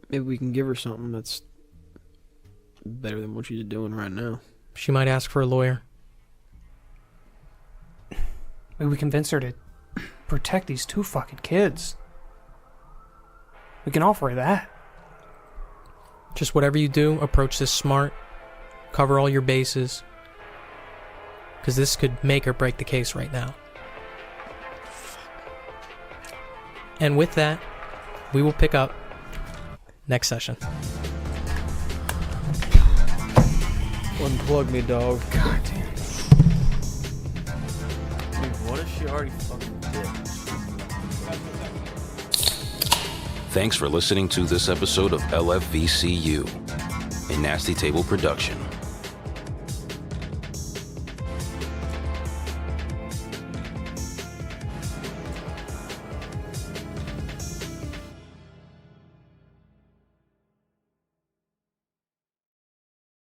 Speaker 4: Maybe we can give her something that's better than what she's doing right now.
Speaker 2: She might ask for a lawyer.
Speaker 6: Maybe we convince her to protect these 2 fucking kids. We can offer her that.
Speaker 2: Just whatever you do, approach this smart. Cover all your bases. Because this could make or break the case right now. And with that, we will pick up next session.
Speaker 4: Unplug me, dog.
Speaker 6: God damn.
Speaker 5: Dude, what if she already fucking did?
Speaker 1: Thanks for listening to this episode of LFVCU, a Nasty Table production.